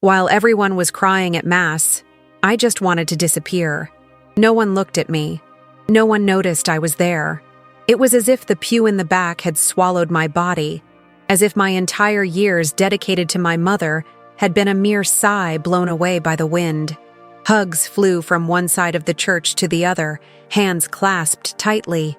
While everyone was crying at Mass, I just wanted to disappear. No one looked at me. No one noticed I was there. It was as if the pew in the back had swallowed my body, as if my entire years dedicated to my mother had been a mere sigh blown away by the wind. Hugs flew from one side of the church to the other, hands clasped tightly.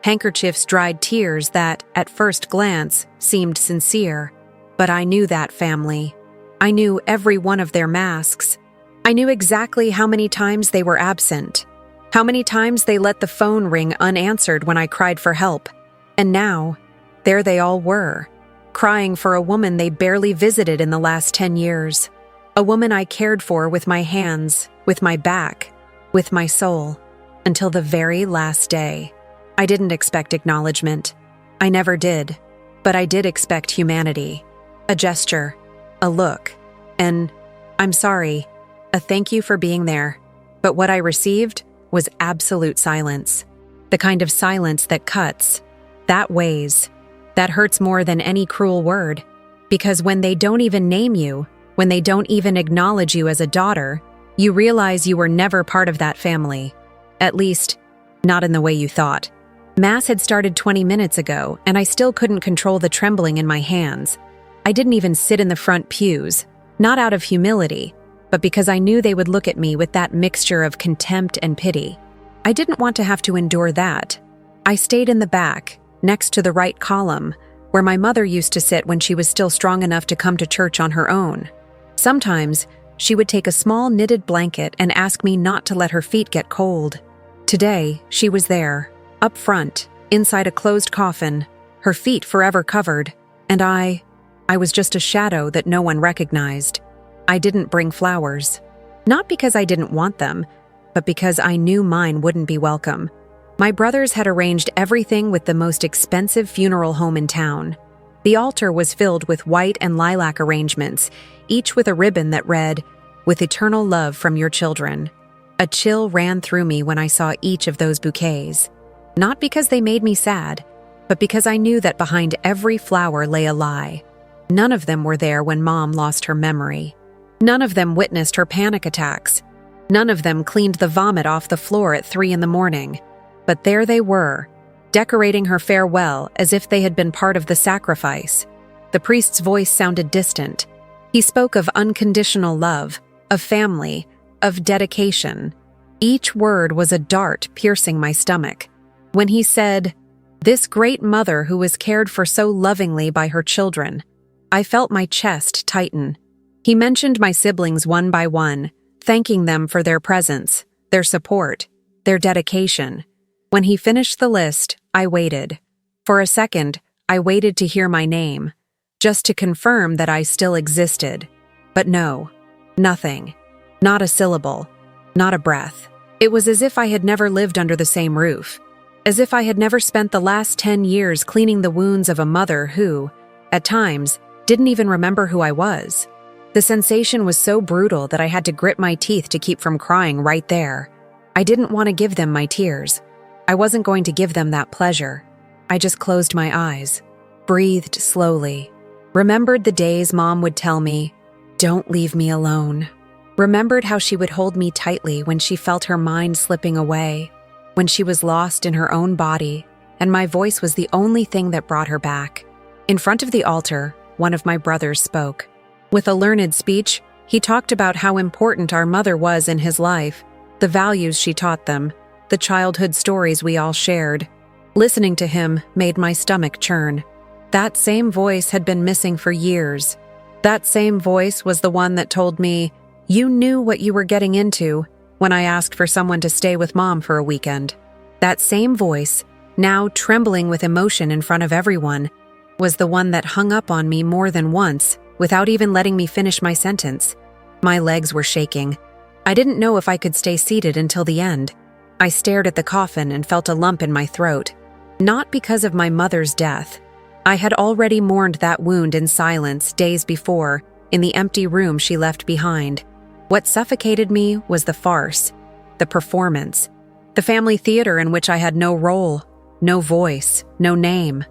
Handkerchiefs dried tears that, at first glance, seemed sincere. But I knew that family. I knew every one of their masks. I knew exactly how many times they were absent, how many times they let the phone ring unanswered when I cried for help. And now, there they all were, crying for a woman they barely visited in the last 10 years. A woman I cared for with my hands, with my back, with my soul, until the very last day. I didn't expect acknowledgement. I never did. But I did expect humanity. A gesture, a look, and, "I'm sorry," a thank you for being there. But what I received was absolute silence. The kind of silence that cuts, that weighs, that hurts more than any cruel word. Because when they don't even name you, when they don't even acknowledge you as a daughter, you realize you were never part of that family. At least, not in the way you thought. Mass had started 20 minutes ago, and I still couldn't control the trembling in my hands. I didn't even sit in the front pews, not out of humility, but because I knew they would look at me with that mixture of contempt and pity. I didn't want to have to endure that. I stayed in the back, next to the right column, where my mother used to sit when she was still strong enough to come to church on her own. Sometimes, she would take a small knitted blanket and ask me not to let her feet get cold. Today, she was there, up front, inside a closed coffin, her feet forever covered, and I was just a shadow that no one recognized. I didn't bring flowers. Not because I didn't want them, but because I knew mine wouldn't be welcome. My brothers had arranged everything with the most expensive funeral home in town. The altar was filled with white and lilac arrangements, each with a ribbon that read, "With eternal love from your children." A chill ran through me when I saw each of those bouquets. Not because they made me sad, but because I knew that behind every flower lay a lie. None of them were there when Mom lost her memory. None of them witnessed her panic attacks. None of them cleaned the vomit off the floor at 3 a.m. But there they were, decorating her farewell as if they had been part of the sacrifice. The priest's voice sounded distant. He spoke of unconditional love, of family, of dedication. Each word was a dart piercing my stomach. When he said, "This great mother who was cared for so lovingly by her children," I felt my chest tighten. He mentioned my siblings one by one, thanking them for their presence, their support, their dedication. When he finished the list, I waited. For a second, I waited to hear my name, just to confirm that I still existed. But no, nothing. Not a syllable, not a breath. It was as if I had never lived under the same roof, as if I had never spent the last 10 years cleaning the wounds of a mother who, at times, didn't even remember who I was. The sensation was so brutal that I had to grit my teeth to keep from crying right there. I didn't want to give them my tears. I wasn't going to give them that pleasure. I just closed my eyes, breathed slowly, remembered the days Mom would tell me, "Don't leave me alone." Remembered how she would hold me tightly when she felt her mind slipping away, when she was lost in her own body, and my voice was the only thing that brought her back. In front of the altar, one of my brothers spoke. With a learned speech, he talked about how important our mother was in his life, the values she taught them, the childhood stories we all shared. Listening to him made my stomach churn. That same voice had been missing for years. That same voice was the one that told me, "You knew what you were getting into," when I asked for someone to stay with Mom for a weekend. That same voice, now trembling with emotion in front of everyone, was the one that hung up on me more than once, without even letting me finish my sentence. My legs were shaking. I didn't know if I could stay seated until the end. I stared at the coffin and felt a lump in my throat. Not because of my mother's death. I had already mourned that wound in silence days before, in the empty room she left behind. What suffocated me was the farce, the performance, the family theater in which I had no role, no voice, no name.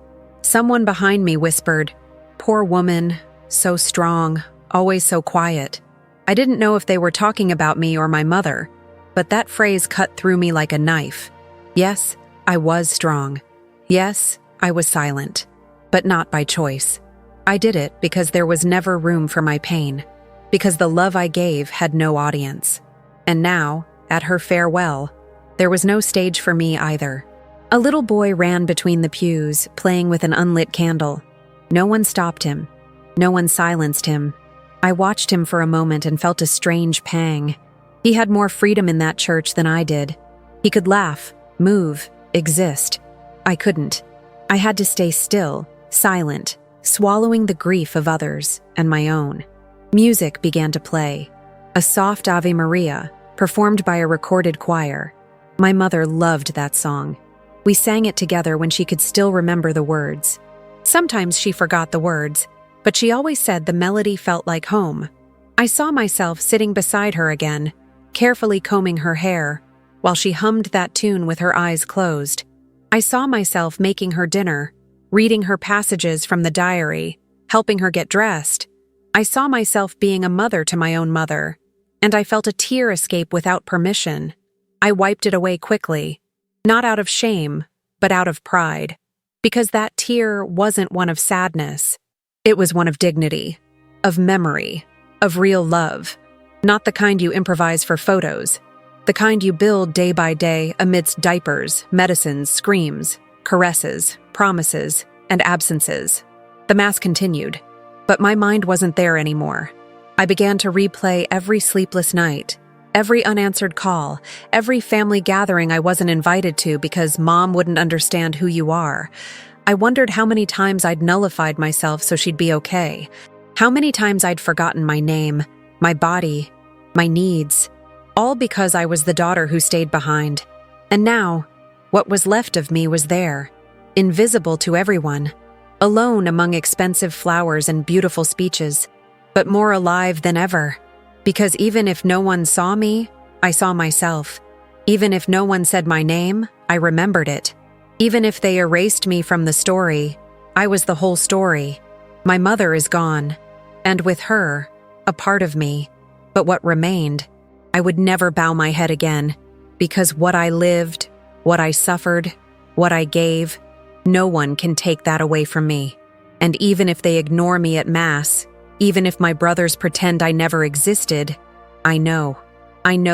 Someone behind me whispered, "Poor woman, so strong, always so quiet." I didn't know if they were talking about me or my mother, but that phrase cut through me like a knife. Yes, I was strong. Yes, I was silent, but not by choice. I did it because there was never room for my pain, because the love I gave had no audience. And now, at her farewell, there was no stage for me either. A little boy ran between the pews, playing with an unlit candle. No one stopped him. No one silenced him. I watched him for a moment and felt a strange pang. He had more freedom in that church than I did. He could laugh, move, exist. I couldn't. I had to stay still, silent, swallowing the grief of others and my own. Music began to play. A soft Ave Maria, performed by a recorded choir. My mother loved that song. We sang it together when she could still remember the words. Sometimes she forgot the words, but she always said the melody felt like home. I saw myself sitting beside her again, carefully combing her hair, while she hummed that tune with her eyes closed. I saw myself making her dinner, reading her passages from the diary, helping her get dressed. I saw myself being a mother to my own mother, and I felt a tear escape without permission. I wiped it away quickly, not out of shame, but out of pride, because that tear wasn't one of sadness. It was one of dignity, of memory, of real love, not the kind you improvise for photos, the kind you build day by day amidst diapers, medicines, screams, caresses, promises, and absences. The mass continued, but my mind wasn't there anymore. I began to replay every sleepless night, every unanswered call, every family gathering I wasn't invited to because Mom wouldn't understand who you are. I wondered how many times I'd nullified myself so she'd be okay, how many times I'd forgotten my name, my body, my needs, all because I was the daughter who stayed behind. And now, what was left of me was there, invisible to everyone, alone among expensive flowers and beautiful speeches, but more alive than ever. Because even if no one saw me, I saw myself. Even if no one said my name, I remembered it. Even if they erased me from the story, I was the whole story. My mother is gone, and with her, a part of me. But what remained, I would never bow my head again, because what I lived, what I suffered, what I gave, no one can take that away from me. And even if they ignore me at Mass, even if my brothers pretend I never existed, I know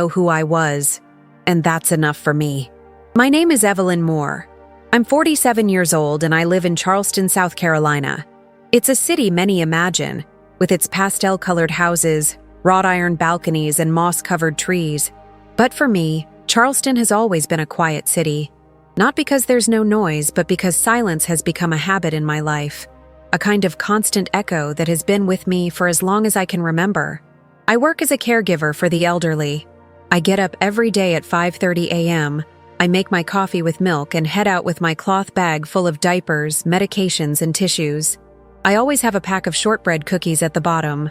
who I was, and that's enough for me. My name is Evelyn Moore. I'm 47 years old and I live in Charleston, South Carolina. It's a city many imagine, with its pastel-colored houses, wrought iron balconies, and moss-covered trees. But for me, Charleston has always been a quiet city. Not because there's no noise, but because silence has become a habit in my life. A kind of constant echo that has been with me for as long as I can remember. I work as a caregiver for the elderly. I get up every day at 5:30 a.m., I make my coffee with milk and head out with my cloth bag full of diapers, medications, and tissues. I always have a pack of shortbread cookies at the bottom.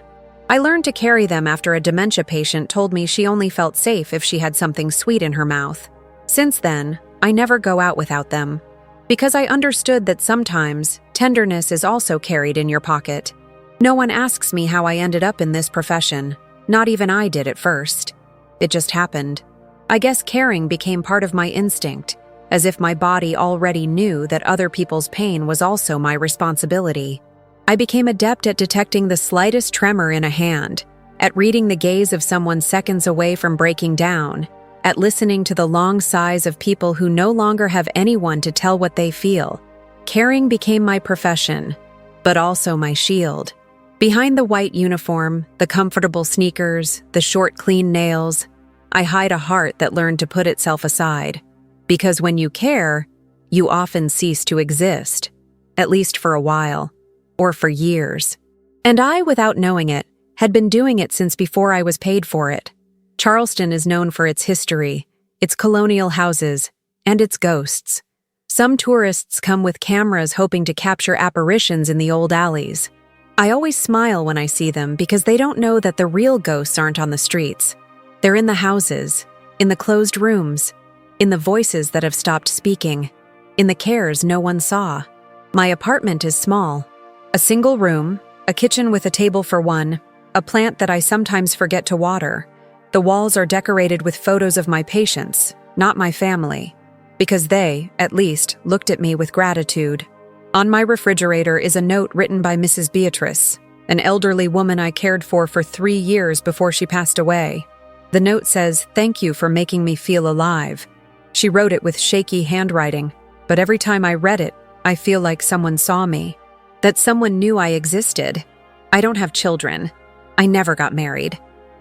I learned to carry them after a dementia patient told me she only felt safe if she had something sweet in her mouth. Since then, I never go out without them, because I understood that sometimes tenderness is also carried in your pocket. No one asks me how I ended up in this profession. Not even I did at first. It just happened. I guess caring became part of my instinct, as if my body already knew that other people's pain was also my responsibility. I became adept at detecting the slightest tremor in a hand, at reading the gaze of someone seconds away from breaking down, at listening to the long sighs of people who no longer have anyone to tell what they feel. Caring became my profession, but also my shield. Behind the white uniform, the comfortable sneakers, the short, clean nails, I hide a heart that learned to put itself aside. Because when you care, you often cease to exist, at least for a while, or for years. And I, without knowing it, had been doing it since before I was paid for it. Charleston is known for its history, its colonial houses, and its ghosts. Some tourists come with cameras hoping to capture apparitions in the old alleys. I always smile when I see them because they don't know that the real ghosts aren't on the streets. They're in the houses, in the closed rooms, in the voices that have stopped speaking, in the cares no one saw. My apartment is small. A single room, a kitchen with a table for one, a plant that I sometimes forget to water. The walls are decorated with photos of my patients, not my family, because they, at least, looked at me with gratitude. On my refrigerator is a note written by Mrs. Beatrice, an elderly woman I cared for 3 years before she passed away. The note says, "Thank you for making me feel alive." She wrote it with shaky handwriting, but every time I read it, I feel like someone saw me, that someone knew I existed. I don't have children. I never got married.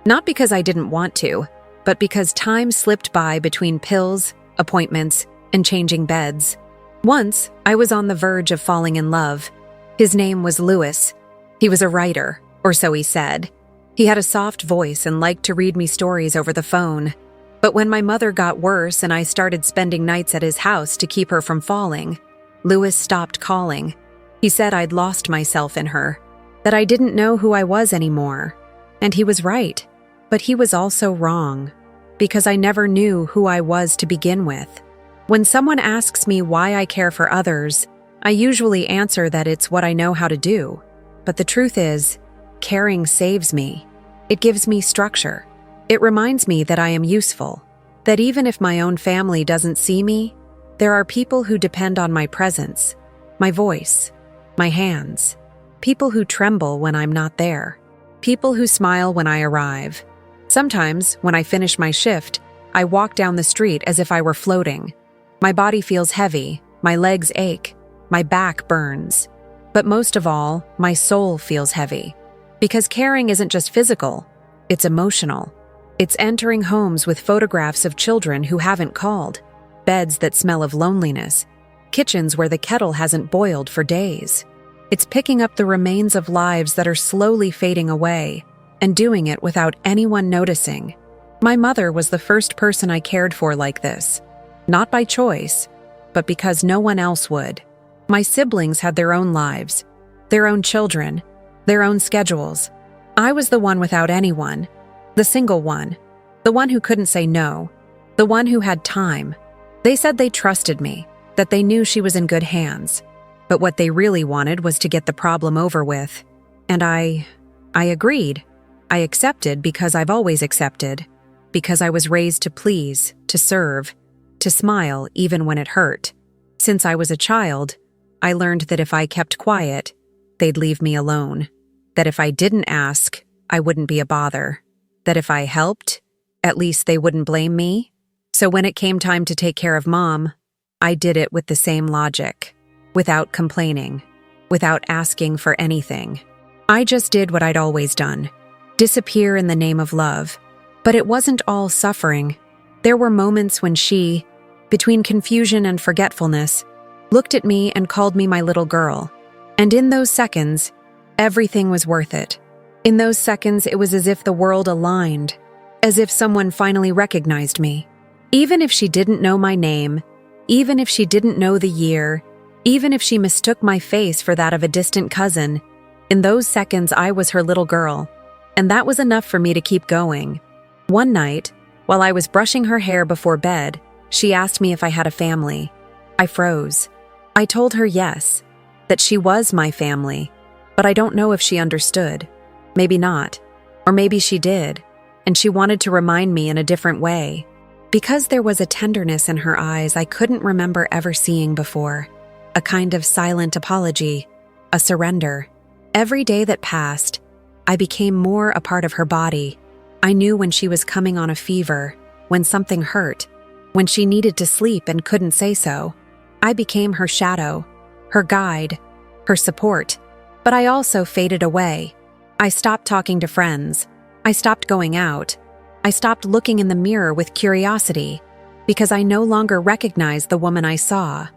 Not because I didn't want to, but because time slipped by between pills, appointments, and changing beds. Once, I was on the verge of falling in love. His name was Louis. He was a writer, or so he said. He had a soft voice and liked to read me stories over the phone. But when my mother got worse and I started spending nights at his house to keep her from falling, Louis stopped calling. He said I'd lost myself in her, that I didn't know who I was anymore. And he was right, but he was also wrong, because I never knew who I was to begin with. When someone asks me why I care for others, I usually answer that it's what I know how to do. But the truth is, caring saves me. It gives me structure. It reminds me that I am useful, that even if my own family doesn't see me, there are people who depend on my presence, my voice, my hands, people who tremble when I'm not there, people who smile when I arrive. Sometimes, when I finish my shift, I walk down the street as if I were floating. My body feels heavy, my legs ache, my back burns. But most of all, my soul feels heavy. Because caring isn't just physical, it's emotional. It's entering homes with photographs of children who haven't called, beds that smell of loneliness, kitchens where the kettle hasn't boiled for days. It's picking up the remains of lives that are slowly fading away, and doing it without anyone noticing. My mother was the first person I cared for like this. Not by choice, but because no one else would. My siblings had their own lives, their own children, their own schedules. I was the one without anyone, the single one, the one who couldn't say no, the one who had time. They said they trusted me, that they knew she was in good hands. But what they really wanted was to get the problem over with. And I agreed. I accepted because I've always accepted, because I was raised to please, to serve, to smile even when it hurt. Since I was a child, I learned that if I kept quiet, they'd leave me alone. That if I didn't ask, I wouldn't be a bother. That if I helped, at least they wouldn't blame me. So when it came time to take care of Mom, I did it with the same logic, without complaining, without asking for anything. I just did what I'd always done, disappear in the name of love. But it wasn't all suffering. There were moments when she, between confusion and forgetfulness, looked at me and called me my little girl. And in those seconds, everything was worth it. In those seconds, it was as if the world aligned, as if someone finally recognized me. Even if she didn't know my name, even if she didn't know the year, even if she mistook my face for that of a distant cousin, in those seconds I was her little girl, and that was enough for me to keep going. One night, while I was brushing her hair before bed, she asked me if I had a family. I froze. I told her yes, that she was my family, but I don't know if she understood. Maybe not, or maybe she did, and she wanted to remind me in a different way. Because there was a tenderness in her eyes I couldn't remember ever seeing before, a kind of silent apology, a surrender. Every day that passed, I became more a part of her body. I knew when she was coming on a fever, when something hurt, when she needed to sleep and couldn't say so. I became her shadow, her guide, her support. But I also faded away. I stopped talking to friends. I stopped going out. I stopped looking in the mirror with curiosity, because I no longer recognized the woman I saw.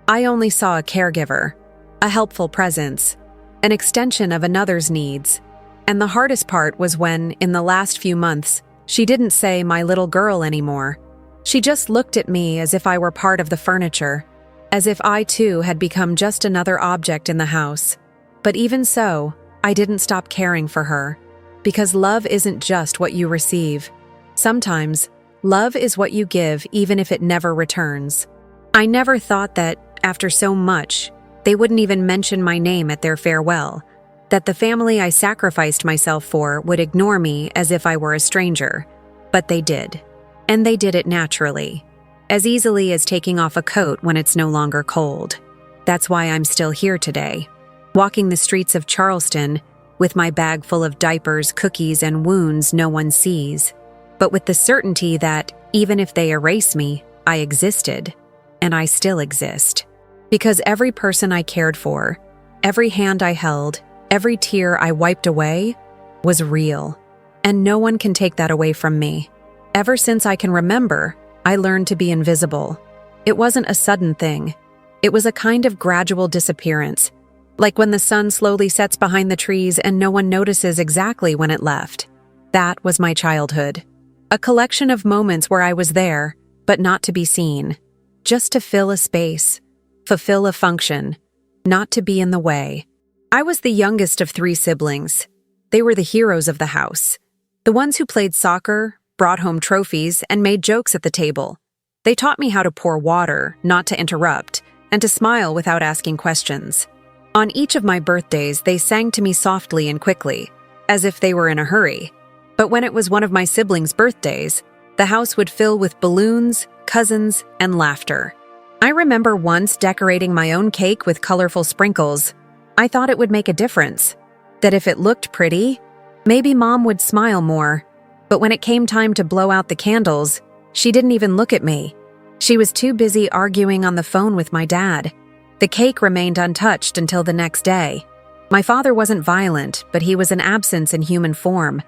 I only saw a caregiver, a helpful presence, an extension of another's needs. And the hardest part was when, in the last few months, she didn't say my little girl anymore. She just looked at me as if I were part of the furniture, as if I too had become just another object in the house. But even so, I didn't stop caring for her, because love isn't just what you receive. Sometimes, love is what you give even if it never returns. I never thought that, after so much, they wouldn't even mention my name at their farewell. that the family I sacrificed myself for would ignore me as if I were a stranger. But they did. And they did it naturally, as easily as taking off a coat when it's no longer cold. That's why I'm still here today, walking the streets of Charleston with my bag full of diapers, cookies, and wounds no one sees, but with the certainty that, even if they erase me, I existed, and I still exist. Because every person I cared for, every hand I held, every tear I wiped away, was real, and no one can take that away from me. Ever since I can remember, I learned to be invisible. It wasn't a sudden thing. It was a kind of gradual disappearance, like when the sun slowly sets behind the trees and no one notices exactly when it left. That was my childhood. A collection of moments where I was there, but not to be seen. Just to fill a space, fulfill a function, not to be in the way. I was the youngest of 3 siblings. They were the heroes of the house. The ones who played soccer, brought home trophies, and made jokes at the table. They taught me how to pour water, not to interrupt, and to smile without asking questions. On each of my birthdays, they sang to me softly and quickly, as if they were in a hurry. But when it was one of my siblings' birthdays, the house would fill with balloons, cousins, and laughter. I remember once decorating my own cake with colorful sprinkles. I thought it would make a difference, that if it looked pretty, maybe Mom would smile more. But when it came time to blow out the candles, she didn't even look at me. She was too busy arguing on the phone with my dad. The cake remained untouched until the next day. My father wasn't violent, but he was an absence in human form.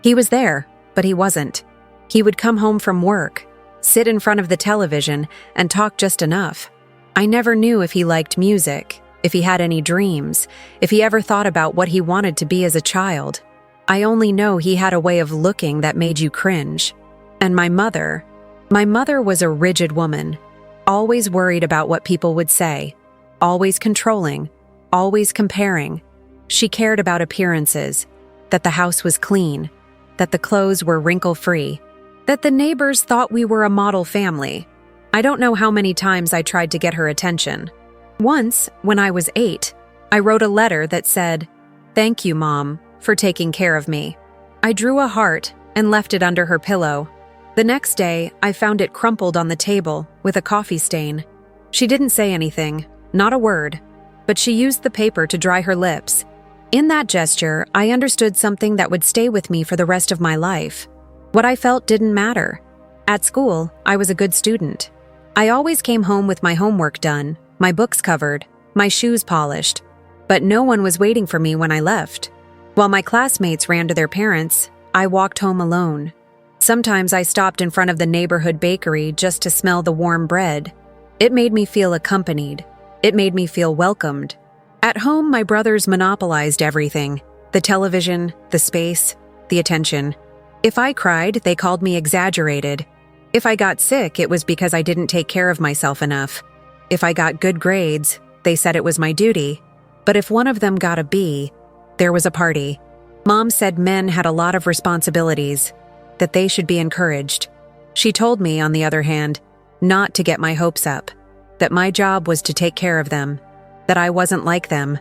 He was there, but he wasn't. He would come home from work, sit in front of the television, and talk just enough. I never knew if he liked music, if he had any dreams, if he ever thought about what he wanted to be as a child. I only know he had a way of looking that made you cringe. And my mother was a rigid woman, always worried about what people would say, always controlling, always comparing. She cared about appearances, that the house was clean, that the clothes were wrinkle-free, that the neighbors thought we were a model family. I don't know how many times I tried to get her attention. Once, when I was 8, I wrote a letter that said, "Thank you, Mom, for taking care of me." I drew a heart and left it under her pillow. The next day, I found it crumpled on the table with a coffee stain. She didn't say anything, not a word, but she used the paper to dry her lips. In that gesture, I understood something that would stay with me for the rest of my life. What I felt didn't matter. At school, I was a good student. I always came home with my homework done, my books covered, my shoes polished, but no one was waiting for me when I left. While my classmates ran to their parents, I walked home alone. Sometimes I stopped in front of the neighborhood bakery just to smell the warm bread. It made me feel accompanied. It made me feel welcomed. At home, my brothers monopolized everything: the television, the space, the attention. If I cried, they called me exaggerated. If I got sick, it was because I didn't take care of myself enough. If I got good grades, they said it was my duty. But if one of them got a B, there was a party. Mom said men had a lot of responsibilities, that they should be encouraged. She told me, on the other hand, not to get my hopes up, that my job was to take care of them, that I wasn't like them.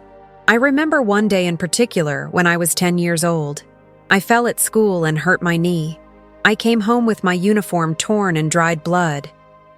I remember one day in particular when I was 10 years old. I fell at school and hurt my knee. I came home with my uniform torn and dried blood.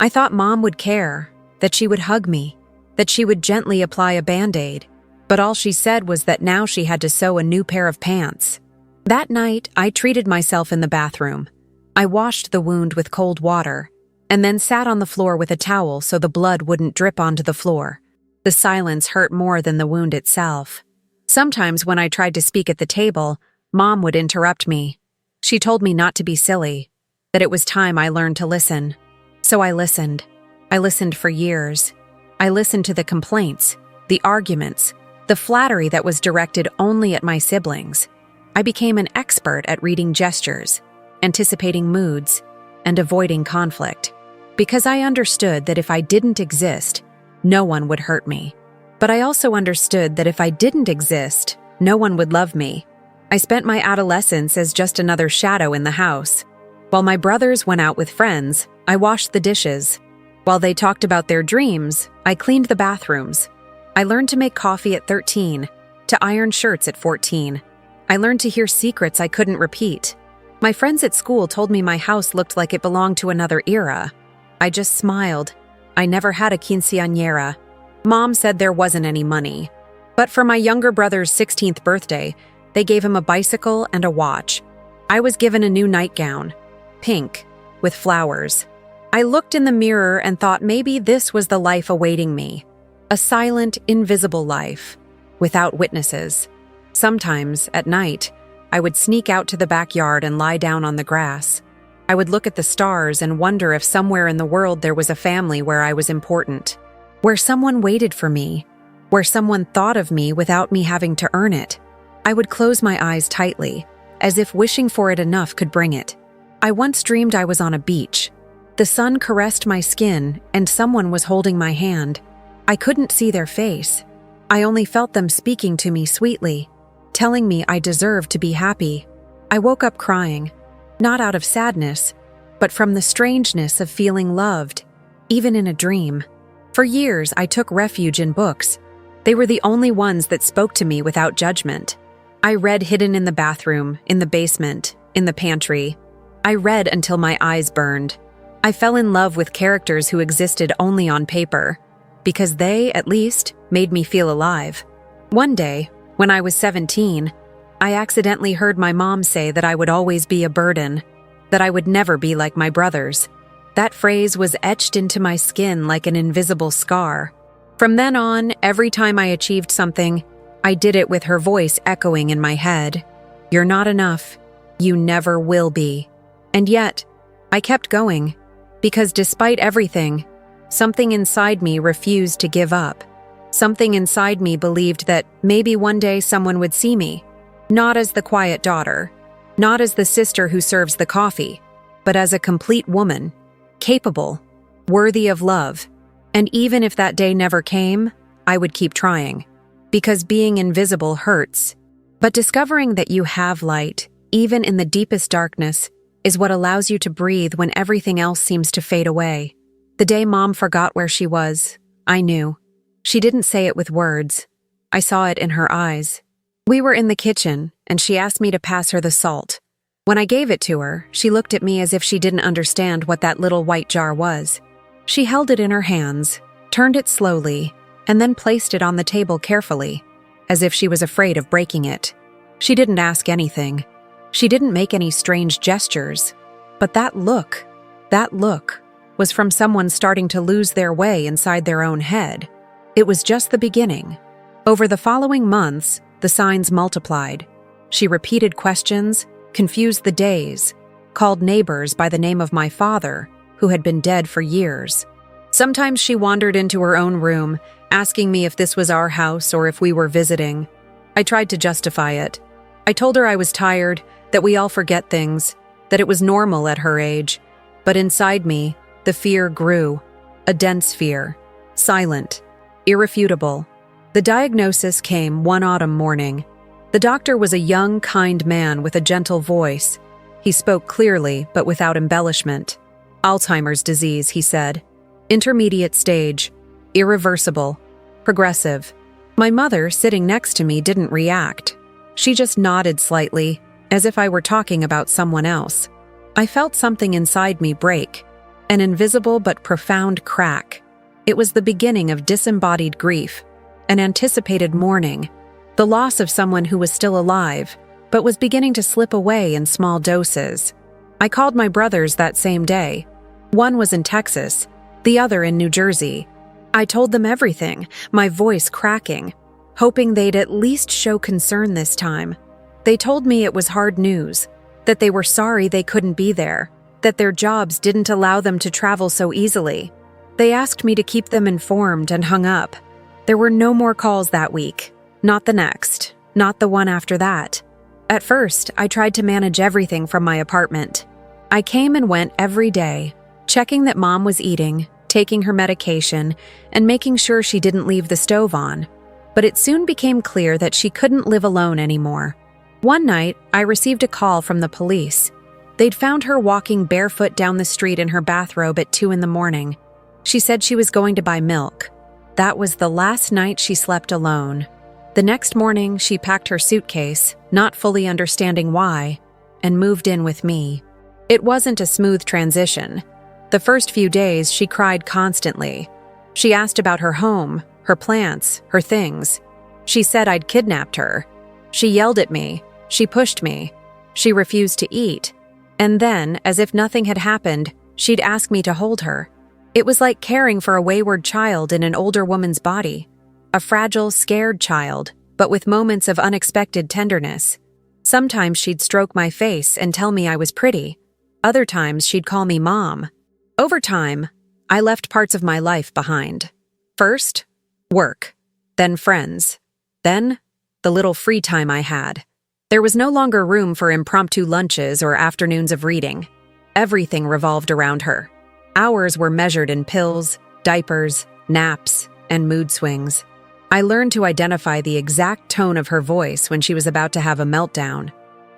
I thought Mom would care, that she would hug me, that she would gently apply a Band-Aid, but all she said was that now she had to sew a new pair of pants. That night, I treated myself in the bathroom. I washed the wound with cold water, and then sat on the floor with a towel so the blood wouldn't drip onto the floor. The silence hurt more than the wound itself. Sometimes when I tried to speak at the table, Mom would interrupt me. She told me not to be silly, that it was time I learned to listen. So I listened. I listened for years. I listened to the complaints, the arguments, the flattery that was directed only at my siblings. I became an expert at reading gestures, anticipating moods, and avoiding conflict, because I understood that if I didn't exist, no one would hurt me. But I also understood that if I didn't exist, no one would love me. I spent my adolescence as just another shadow in the house. While my brothers went out with friends, I washed the dishes. While they talked about their dreams, I cleaned the bathrooms. I learned to make coffee at 13. to iron shirts at 14. I learned to hear secrets I couldn't repeat. My friends at school told me my house looked like it belonged to another era. I just smiled. I never had a quinceañera. Mom said there wasn't any money. But for my younger brother's 16th birthday, they gave him a bicycle and a watch. I was given a new nightgown, pink, with flowers. I looked in the mirror and thought maybe this was the life awaiting me. A silent, invisible life, without witnesses. Sometimes, at night, I would sneak out to the backyard and lie down on the grass. I would look at the stars and wonder if somewhere in the world there was a family where I was important, where someone waited for me, where someone thought of me without me having to earn it. I would close my eyes tightly, as if wishing for it enough could bring it. I once dreamed I was on a beach. The sun caressed my skin and someone was holding my hand. I couldn't see their face. I only felt them speaking to me sweetly, telling me I deserved to be happy. I woke up crying, not out of sadness, but from the strangeness of feeling loved, even in a dream. For years, I took refuge in books. They were the only ones that spoke to me without judgment. I read hidden in the bathroom, in the basement, in the pantry. I read until my eyes burned. I fell in love with characters who existed only on paper, because they, at least, made me feel alive. One day, when I was 17, I accidentally heard my mom say that I would always be a burden, that I would never be like my brothers. That phrase was etched into my skin like an invisible scar. From then on, every time I achieved something, I did it with her voice echoing in my head. You're not enough. You never will be. And yet, I kept going, because despite everything, something inside me refused to give up. Something inside me believed that maybe one day someone would see me, not as the quiet daughter, not as the sister who serves the coffee, but as a complete woman, capable, worthy of love. And even if that day never came, I would keep trying. Because being invisible hurts. But discovering that you have light, even in the deepest darkness, is what allows you to breathe when everything else seems to fade away. The day Mom forgot where she was, I knew. She didn't say it with words. I saw it in her eyes. We were in the kitchen, and she asked me to pass her the salt. When I gave it to her, she looked at me as if she didn't understand what that little white jar was. She held it in her hands, turned it slowly, and then placed it on the table carefully, as if she was afraid of breaking it. She didn't ask anything. She didn't make any strange gestures. But that look was from someone starting to lose their way inside their own head. It was just the beginning. Over the following months, the signs multiplied. She repeated questions, confused the days, called neighbors by the name of my father, who had been dead for years. Sometimes she wandered into her own room, asking me if this was our house or if we were visiting. I tried to justify it. I told her I was tired, that we all forget things, that it was normal at her age. But inside me, the fear grew, a dense fear, silent, irrefutable. The diagnosis came one autumn morning. The doctor was a young, kind man with a gentle voice. He spoke clearly, but without embellishment. Alzheimer's disease, he said. Intermediate stage. Irreversible. Progressive. My mother, sitting next to me, didn't react. She just nodded slightly, as if I were talking about someone else. I felt something inside me break, an invisible but profound crack. It was the beginning of disembodied grief, an anticipated mourning, the loss of someone who was still alive, but was beginning to slip away in small doses. I called my brothers that same day. One was in Texas, the other in New Jersey. I told them everything, my voice cracking, hoping they'd at least show concern this time. They told me it was hard news, that they were sorry they couldn't be there, that their jobs didn't allow them to travel so easily. They asked me to keep them informed and hung up. There were no more calls that week, not the next, not the one after that. At first, I tried to manage everything from my apartment. I came and went every day, checking that Mom was eating, taking her medication, and making sure she didn't leave the stove on. But it soon became clear that she couldn't live alone anymore. One night, I received a call from the police. They'd found her walking barefoot down the street in her bathrobe at 2 a.m. She said she was going to buy milk. That was the last night she slept alone. The next morning, she packed her suitcase, not fully understanding why, and moved in with me. It wasn't a smooth transition. The first few days, she cried constantly. She asked about her home, her plants, her things. She said I'd kidnapped her. She yelled at me. She pushed me. She refused to eat. And then, as if nothing had happened, she'd ask me to hold her. It was like caring for a wayward child in an older woman's body. A fragile, scared child, but with moments of unexpected tenderness. Sometimes she'd stroke my face and tell me I was pretty. Other times she'd call me Mom. Over time, I left parts of my life behind. First, work. Then friends. Then, the little free time I had. There was no longer room for impromptu lunches or afternoons of reading. Everything revolved around her. Hours were measured in pills, diapers, naps, and mood swings. I learned to identify the exact tone of her voice when she was about to have a meltdown.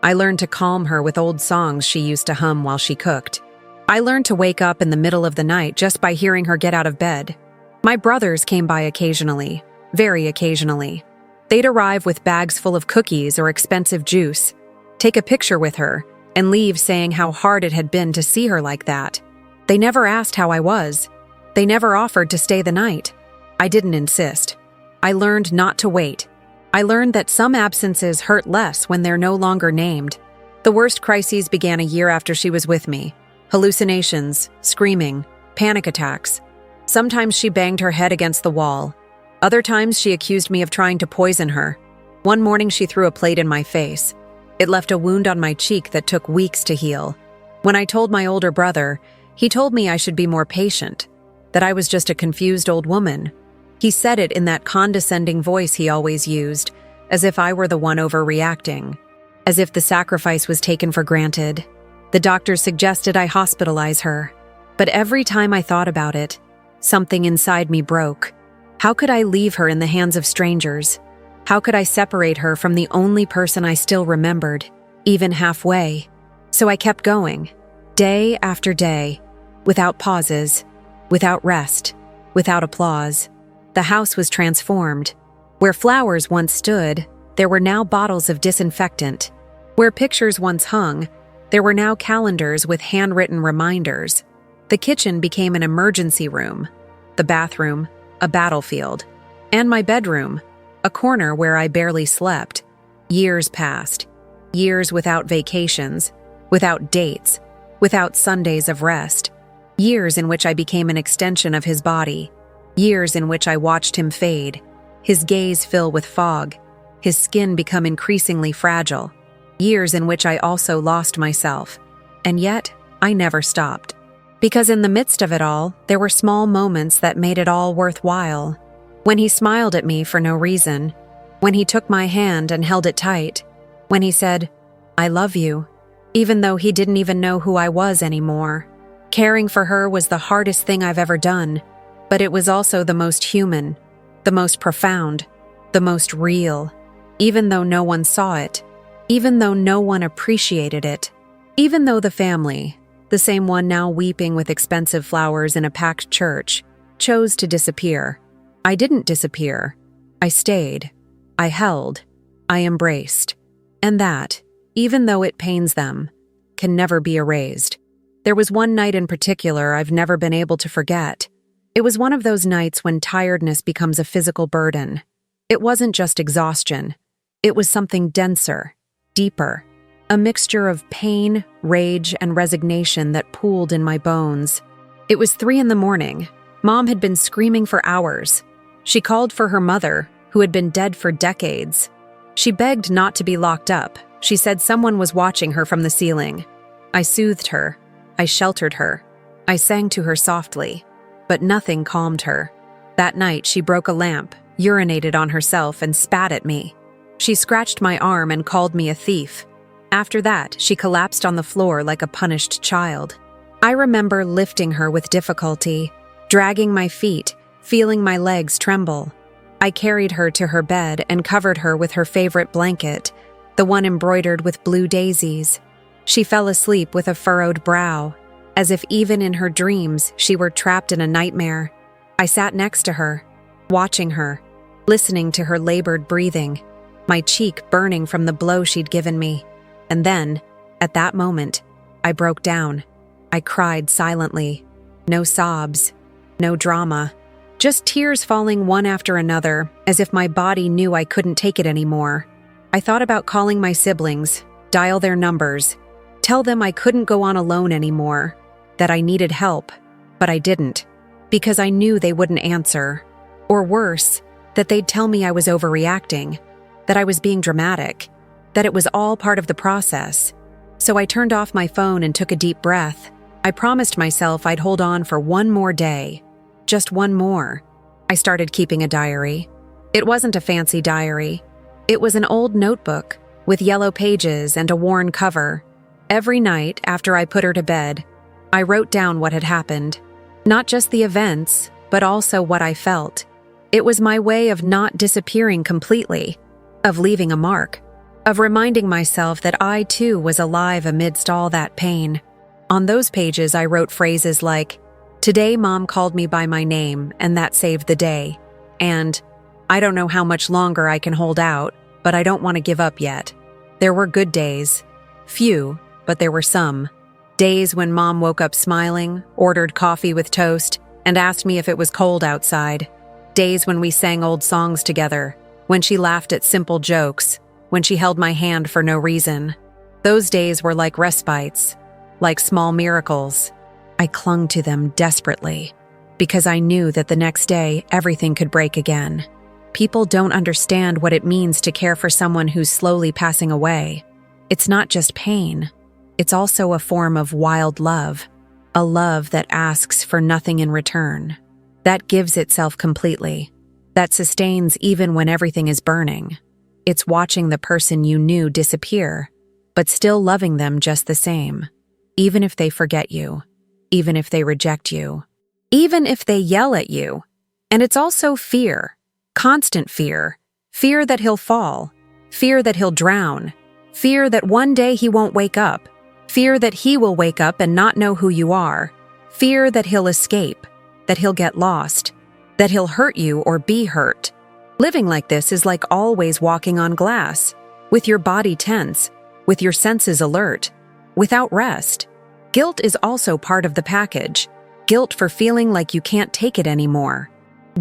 I learned to calm her with old songs she used to hum while she cooked. I learned to wake up in the middle of the night just by hearing her get out of bed. My brothers came by occasionally, very occasionally. They'd arrive with bags full of cookies or expensive juice, take a picture with her, and leave saying how hard it had been to see her like that. They never asked how I was. They never offered to stay the night. I didn't insist. I learned not to wait. I learned that some absences hurt less when they're no longer named. The worst crises began a year after she was with me. Hallucinations, screaming, panic attacks. Sometimes she banged her head against the wall. Other times she accused me of trying to poison her. One morning she threw a plate in my face. It left a wound on my cheek that took weeks to heal. When I told my older brother, he told me I should be more patient, that I was just a confused old woman. He said it in that condescending voice he always used, as if I were the one overreacting, as if the sacrifice was taken for granted. The doctors suggested I hospitalize her, but every time I thought about it, something inside me broke. How could I leave her in the hands of strangers? How could I separate her from the only person I still remembered, even halfway? So I kept going, day after day, without pauses, without rest, without applause. The house was transformed. Where flowers once stood, there were now bottles of disinfectant. Where pictures once hung, there were now calendars with handwritten reminders. The kitchen became an emergency room. The bathroom, a battlefield. And my bedroom, a corner where I barely slept. Years passed. Years without vacations, without dates, without Sundays of rest. Years in which I became an extension of his body. Years in which I watched him fade, his gaze fill with fog, his skin become increasingly fragile. Years in which I also lost myself. And yet, I never stopped. Because in the midst of it all, there were small moments that made it all worthwhile. When he smiled at me for no reason. When he took my hand and held it tight. When he said, "I love you," even though he didn't even know who I was anymore. Caring for her was the hardest thing I've ever done. But it was also the most human, the most profound, the most real, even though no one saw it, even though no one appreciated it, even though the family, the same one now weeping with expensive flowers in a packed church, chose to disappear. I didn't disappear. I stayed. I held. I embraced. And that, even though it pains them, can never be erased. There was one night in particular I've never been able to forget. It was one of those nights when tiredness becomes a physical burden. It wasn't just exhaustion. It was something denser, deeper, a mixture of pain, rage, and resignation that pooled in my bones. It was 3 a.m. Mom had been screaming for hours. She called for her mother, who had been dead for decades. She begged not to be locked up. She said someone was watching her from the ceiling. I soothed her. I sheltered her. I sang to her softly. But nothing calmed her. That night, she broke a lamp, urinated on herself, and spat at me. She scratched my arm and called me a thief. After that, she collapsed on the floor like a punished child. I remember lifting her with difficulty, dragging my feet, feeling my legs tremble. I carried her to her bed and covered her with her favorite blanket, the one embroidered with blue daisies. She fell asleep with a furrowed brow, as if even in her dreams she were trapped in a nightmare. I sat next to her, watching her, listening to her labored breathing, my cheek burning from the blow she'd given me. And then, at that moment, I broke down. I cried silently. No sobs, no drama, just tears falling one after another, as if my body knew I couldn't take it anymore. I thought about calling my siblings, dial their numbers, tell them I couldn't go on alone anymore, that I needed help, but I didn't, because I knew they wouldn't answer. Or worse, that they'd tell me I was overreacting, that I was being dramatic, that it was all part of the process. So I turned off my phone and took a deep breath. I promised myself I'd hold on for one more day. Just one more. I started keeping a diary. It wasn't a fancy diary. It was an old notebook with yellow pages and a worn cover. Every night after I put her to bed, I wrote down what had happened. Not just the events, but also what I felt. It was my way of not disappearing completely, of leaving a mark, of reminding myself that I too was alive amidst all that pain. On those pages, I wrote phrases like, "Today Mom called me by my name, and that saved the day," and "I don't know how much longer I can hold out, but I don't want to give up yet." There were good days. Few, but there were some. Days when Mom woke up smiling, ordered coffee with toast, and asked me if it was cold outside. Days when we sang old songs together, when she laughed at simple jokes, when she held my hand for no reason. Those days were like respites, like small miracles. I clung to them desperately, because I knew that the next day everything could break again. People don't understand what it means to care for someone who's slowly passing away. It's not just pain. It's also a form of wild love, a love that asks for nothing in return, that gives itself completely, that sustains even when everything is burning. It's watching the person you knew disappear, but still loving them just the same, even if they forget you, even if they reject you, even if they yell at you. And it's also fear, constant fear, fear that he'll fall, fear that he'll drown, fear that one day he won't wake up, fear that he will wake up and not know who you are, fear that he'll escape, that he'll get lost, that he'll hurt you or be hurt. Living like this is like always walking on glass, with your body tense, with your senses alert, without rest. Guilt is also part of the package. Guilt for feeling like you can't take it anymore.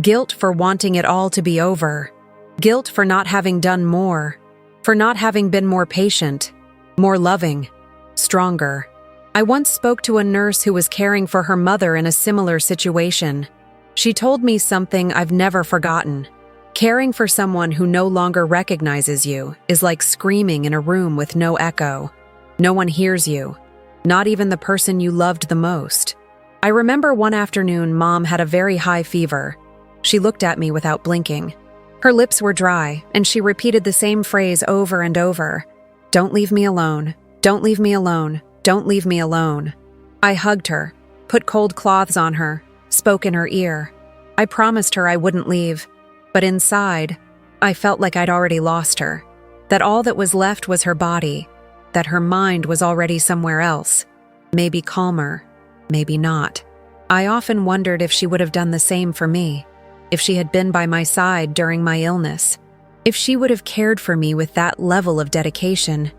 Guilt for wanting it all to be over. Guilt for not having done more, for not having been more patient, more loving, stronger. I once spoke to a nurse who was caring for her mother in a similar situation. She told me something I've never forgotten. Caring for someone who no longer recognizes you is like screaming in a room with no echo. No one hears you, not even the person you loved the most. I remember one afternoon Mom had a very high fever. She looked at me without blinking. Her lips were dry, and she repeated the same phrase over and over. "Don't leave me alone. Don't leave me alone. Don't leave me alone." I hugged her, put cold cloths on her, spoke in her ear. I promised her I wouldn't leave, but inside, I felt like I'd already lost her, that all that was left was her body, that her mind was already somewhere else, maybe calmer, maybe not. I often wondered if she would have done the same for me, if she had been by my side during my illness, if she would have cared for me with that level of dedication.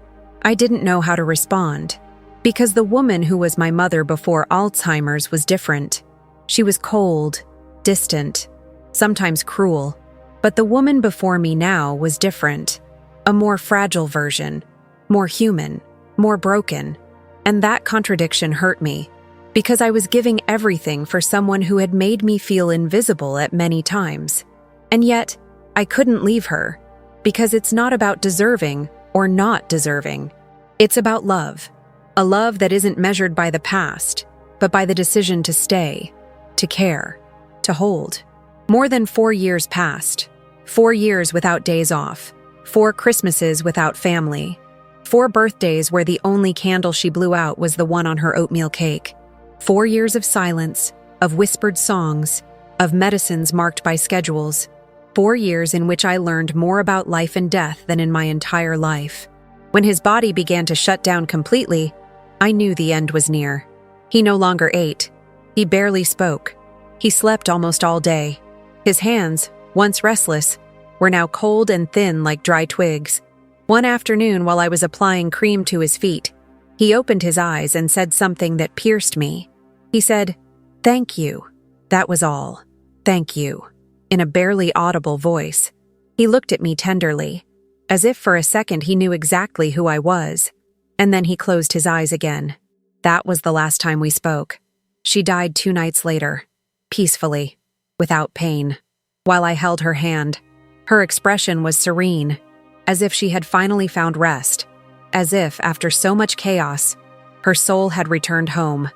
I didn't know how to respond, because the woman who was my mother before Alzheimer's was different. She was cold, distant, sometimes cruel, but the woman before me now was different, a more fragile version, more human, more broken. And that contradiction hurt me, because I was giving everything for someone who had made me feel invisible at many times. And yet, I couldn't leave her, because it's not about deserving or not deserving. It's about love, a love that isn't measured by the past, but by the decision to stay, to care, to hold. More than 4 years passed, 4 years without days off, 4 Christmases without family, 4 birthdays where the only candle she blew out was the one on her oatmeal cake, 4 years of silence, of whispered songs, of medicines marked by schedules, 4 years in which I learned more about life and death than in my entire life. When his body began to shut down completely, I knew the end was near. He no longer ate. He barely spoke. He slept almost all day. His hands, once restless, were now cold and thin like dry twigs. One afternoon, while I was applying cream to his feet, he opened his eyes and said something that pierced me. He said, "Thank you." That was all. "Thank you," in a barely audible voice. He looked at me tenderly, as if for a second he knew exactly who I was, and then he closed his eyes again. That was the last time we spoke. She died 2 nights later, peacefully, without pain. While I held her hand, her expression was serene, as if she had finally found rest, as if, after so much chaos, her soul had returned home.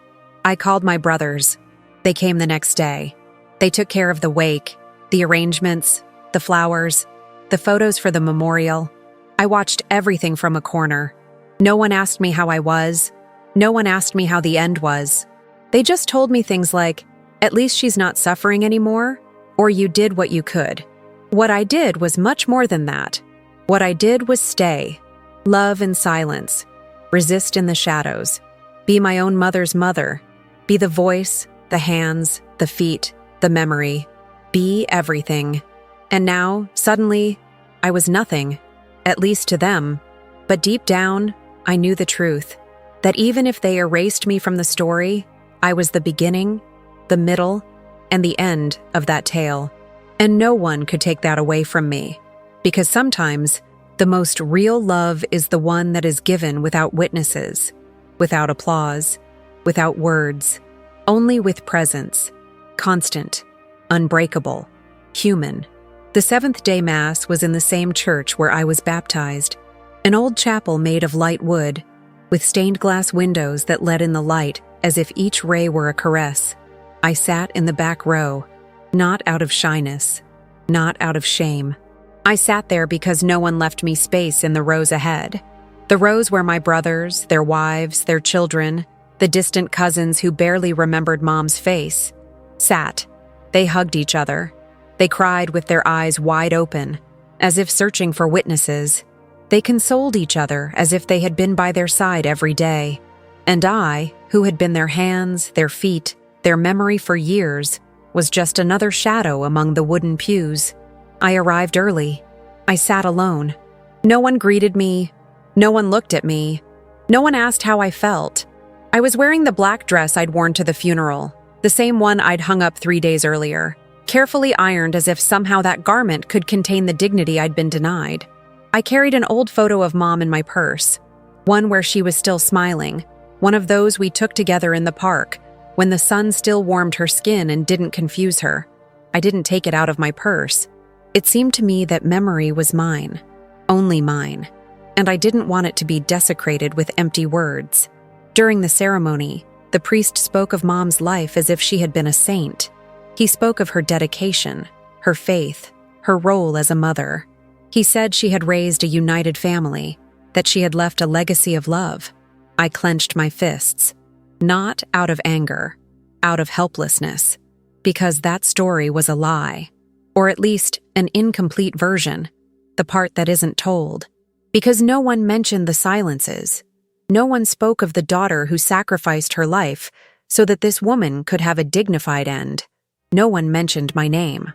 I called my brothers. They came the next day. They took care of the wake, the arrangements, the flowers, the photos for the memorial. I watched everything from a corner. No one asked me how I was. No one asked me how the end was. They just told me things like, "At least she's not suffering anymore," or "You did what you could." What I did was much more than that. What I did was stay, love in silence, resist in the shadows, be my own mother's mother, be the voice, the hands, the feet, the memory, be everything. And now, suddenly, I was nothing, at least to them. But deep down, I knew the truth, that even if they erased me from the story, I was the beginning, the middle, and the end of that tale. And no one could take that away from me, because sometimes the most real love is the one that is given without witnesses, without applause, without words, only with presence, constant, unbreakable, human. The seventh-day Mass was in the same church where I was baptized, an old chapel made of light wood, with stained glass windows that let in the light as if each ray were a caress. I sat in the back row, not out of shyness, not out of shame. I sat there because no one left me space in the rows ahead. The rows where my brothers, their wives, their children, the distant cousins who barely remembered Mom's face, sat. They hugged each other. They cried with their eyes wide open, as if searching for witnesses. They consoled each other as if they had been by their side every day. And I, who had been their hands, their feet, their memory for years, was just another shadow among the wooden pews. I arrived early. I sat alone. No one greeted me. No one looked at me. No one asked how I felt. I was wearing the black dress I'd worn to the funeral, the same one I'd hung up 3 days earlier, carefully ironed as if somehow that garment could contain the dignity I'd been denied. I carried an old photo of Mom in my purse, one where she was still smiling, one of those we took together in the park, when the sun still warmed her skin and didn't confuse her. I didn't take it out of my purse. It seemed to me that memory was mine, only mine, and I didn't want it to be desecrated with empty words. During the ceremony, the priest spoke of Mom's life as if she had been a saint. He spoke of her dedication, her faith, her role as a mother. He said she had raised a united family, that she had left a legacy of love. I clenched my fists, not out of anger, out of helplessness, because that story was a lie, or at least an incomplete version, the part that isn't told, because no one mentioned the silences. No one spoke of the daughter who sacrificed her life so that this woman could have a dignified end. No one mentioned my name.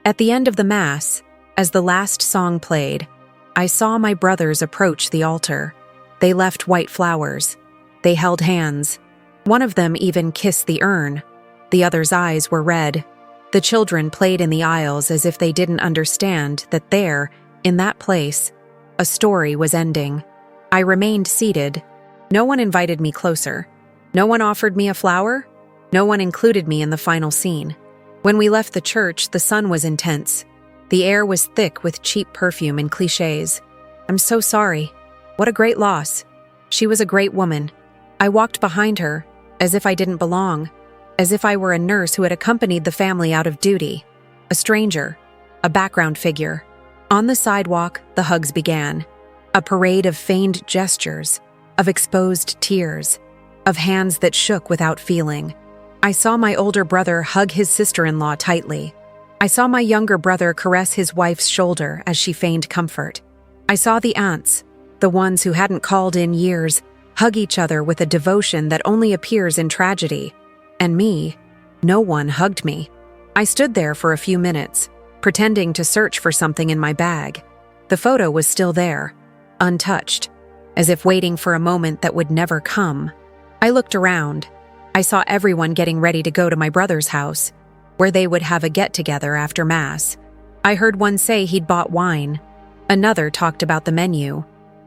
At the end of the Mass, as the last song played, I saw my brothers approach the altar. They left white flowers. They held hands. One of them even kissed the urn. The other's eyes were red. The children played in the aisles as if they didn't understand that there, in that place, a story was ending. I remained seated. No one invited me closer. No one offered me a flower. No one included me in the final scene. When we left the church, the sun was intense. The air was thick with cheap perfume and cliches. "I'm so sorry. What a great loss. She was a great woman." I walked behind her, as if I didn't belong, as if I were a nurse who had accompanied the family out of duty, a stranger, a background figure. On the sidewalk, the hugs began, a parade of feigned gestures, of exposed tears, of hands that shook without feeling. I saw my older brother hug his sister-in-law tightly. I saw my younger brother caress his wife's shoulder as she feigned comfort. I saw the aunts, the ones who hadn't called in years, hug each other with a devotion that only appears in tragedy. And me, no one hugged me. I stood there for a few minutes, pretending to search for something in my bag. The photo was still there, untouched, as if waiting for a moment that would never come. I looked around. I saw everyone getting ready to go to my brother's house, where they would have a get-together after Mass. I heard one say he'd bought wine. Another talked about the menu.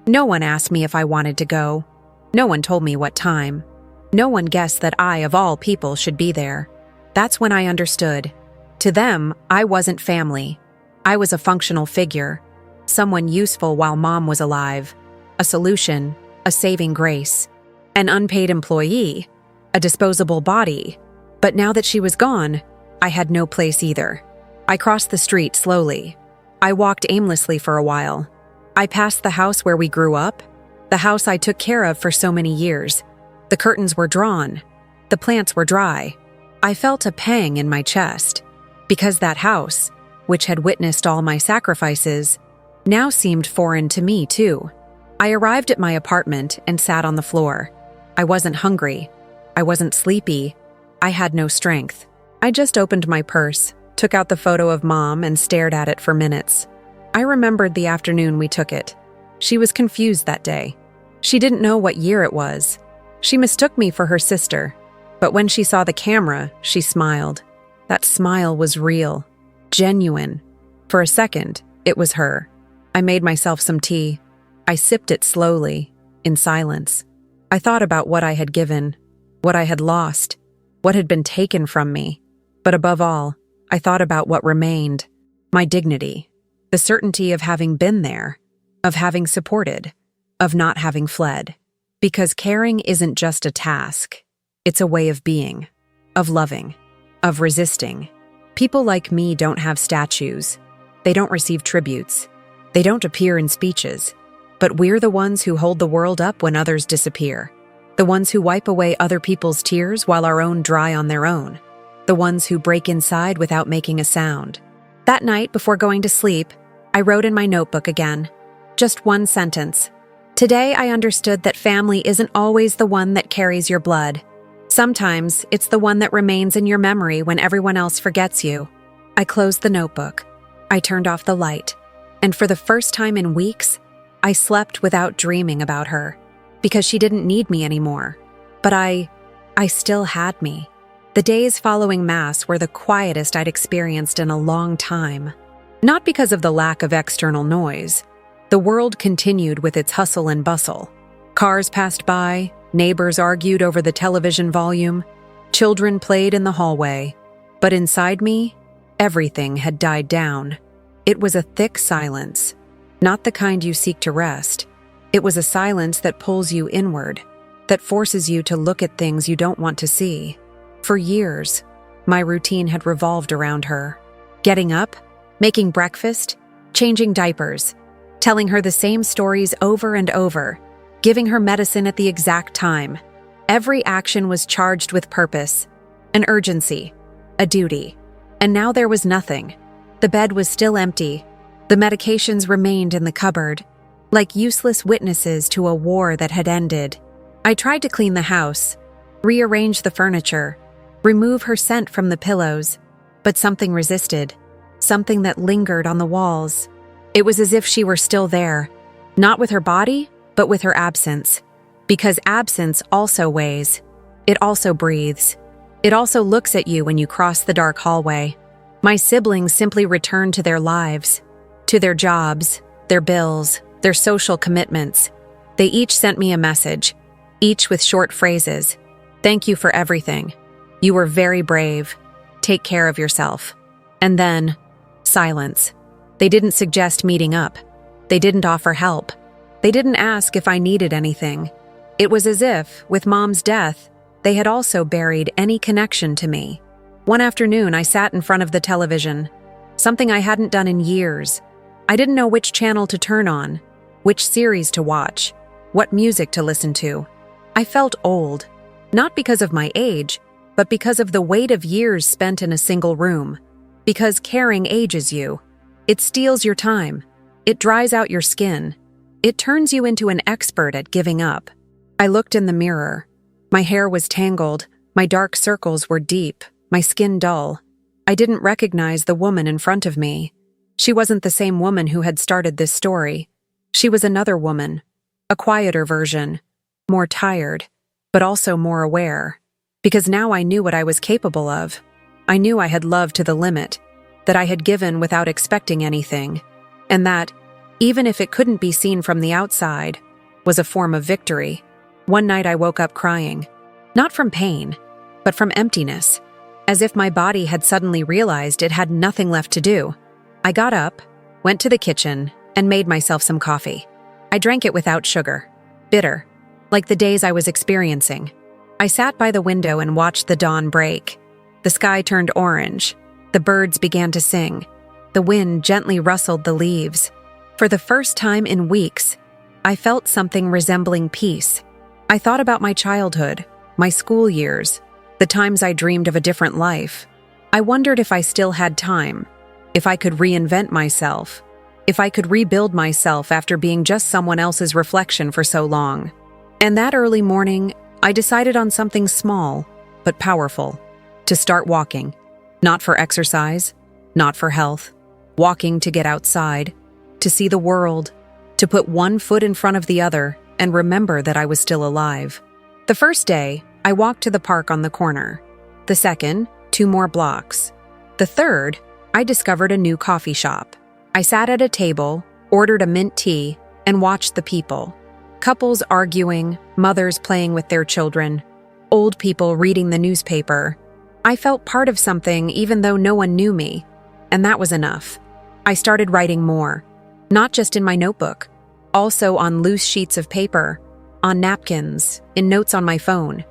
No one asked me if I wanted to go. No one told me what time. No one guessed that I, of all people, should be there. That's when I understood. To them, I wasn't family. I was a functional figure, someone useful while Mom was alive, a solution, a saving grace, an unpaid employee, a disposable body. But now that she was gone, I had no place either. I crossed the street slowly. I walked aimlessly for a while. I passed the house where we grew up, the house I took care of for so many years. The curtains were drawn. The plants were dry. I felt a pang in my chest, because that house, which had witnessed all my sacrifices, now seemed foreign to me too. I arrived at my apartment and sat on the floor. I wasn't hungry. I wasn't sleepy. I had no strength. I just opened my purse, took out the photo of Mom, and stared at it for minutes. I remembered the afternoon we took it. She was confused that day. She didn't know what year it was. She mistook me for her sister, but when she saw the camera, she smiled. That smile was real, genuine. For a second, it was her. I made myself some tea. I sipped it slowly, in silence. I thought about what I had given, what I had lost, what had been taken from me. But above all, I thought about what remained, my dignity, the certainty of having been there, of having supported, of not having fled. Because caring isn't just a task, it's a way of being, of loving, of resisting. People like me don't have statues. They don't receive tributes. They don't appear in speeches. But we're the ones who hold the world up when others disappear. The ones who wipe away other people's tears while our own dry on their own. The ones who break inside without making a sound. That night, before going to sleep, I wrote in my notebook again. Just one sentence. Today I understood that family isn't always the one that carries your blood. Sometimes it's the one that remains in your memory when everyone else forgets you. I closed the notebook. I turned off the light. And for the first time in weeks, I slept without dreaming about her. Because she didn't need me anymore. But I still had me. The days following Mass were the quietest I'd experienced in a long time. Not because of the lack of external noise. The world continued with its hustle and bustle. Cars passed by, neighbors argued over the television volume, children played in the hallway. But inside me, everything had died down. It was a thick silence, not the kind you seek to rest. It was a silence that pulls you inward, that forces you to look at things you don't want to see. For years, my routine had revolved around her. Getting up, making breakfast, changing diapers, telling her the same stories over and over, giving her medicine at the exact time. Every action was charged with purpose, an urgency, a duty. And now there was nothing. The bed was still empty. The medications remained in the cupboard, like useless witnesses to a war that had ended. I tried to clean the house, rearrange the furniture, remove her scent from the pillows, but something resisted, something that lingered on the walls. It was as if she were still there, not with her body, but with her absence. Because absence also weighs. It also breathes. It also looks at you when you cross the dark hallway. My siblings simply returned to their lives, to their jobs, their bills, their social commitments. They each sent me a message, each with short phrases. Thank you for everything. You were very brave. Take care of yourself. And then, silence. They didn't suggest meeting up. They didn't offer help. They didn't ask if I needed anything. It was as if, with Mom's death, they had also buried any connection to me. One afternoon, I sat in front of the television, something I hadn't done in years. I didn't know which channel to turn on, which series to watch, what music to listen to. I felt old, not because of my age, but because of the weight of years spent in a single room. Because caring ages you. It steals your time. It dries out your skin. It turns you into an expert at giving up. I looked in the mirror. My hair was tangled. My dark circles were deep. My skin dull. I didn't recognize the woman in front of me. She wasn't the same woman who had started this story. She was another woman, a quieter version, more tired, but also more aware. Because now I knew what I was capable of. I knew I had loved to the limit, that I had given without expecting anything, and that, even if it couldn't be seen from the outside, was a form of victory. One night I woke up crying, not from pain, but from emptiness, as if my body had suddenly realized it had nothing left to do. I got up, went to the kitchen, and made myself some coffee. I drank it without sugar, bitter, like the days I was experiencing. I sat by the window and watched the dawn break. The sky turned orange. The birds began to sing. The wind gently rustled the leaves. For the first time in weeks, I felt something resembling peace. I thought about my childhood, my school years, the times I dreamed of a different life. I wondered if I still had time, if I could reinvent myself, if I could rebuild myself after being just someone else's reflection for so long. And that early morning, I decided on something small, but powerful. To start walking. Not for exercise, not for health. Walking to get outside, to see the world, to put one foot in front of the other and remember that I was still alive. The first day, I walked to the park on the corner. The second, 2 more blocks. The third, I discovered a new coffee shop. I sat at a table, ordered a mint tea, and watched the people. Couples arguing, mothers playing with their children, old people reading the newspaper. I felt part of something even though no one knew me, and that was enough. I started writing more, not just in my notebook, also on loose sheets of paper, on napkins, in notes on my phone.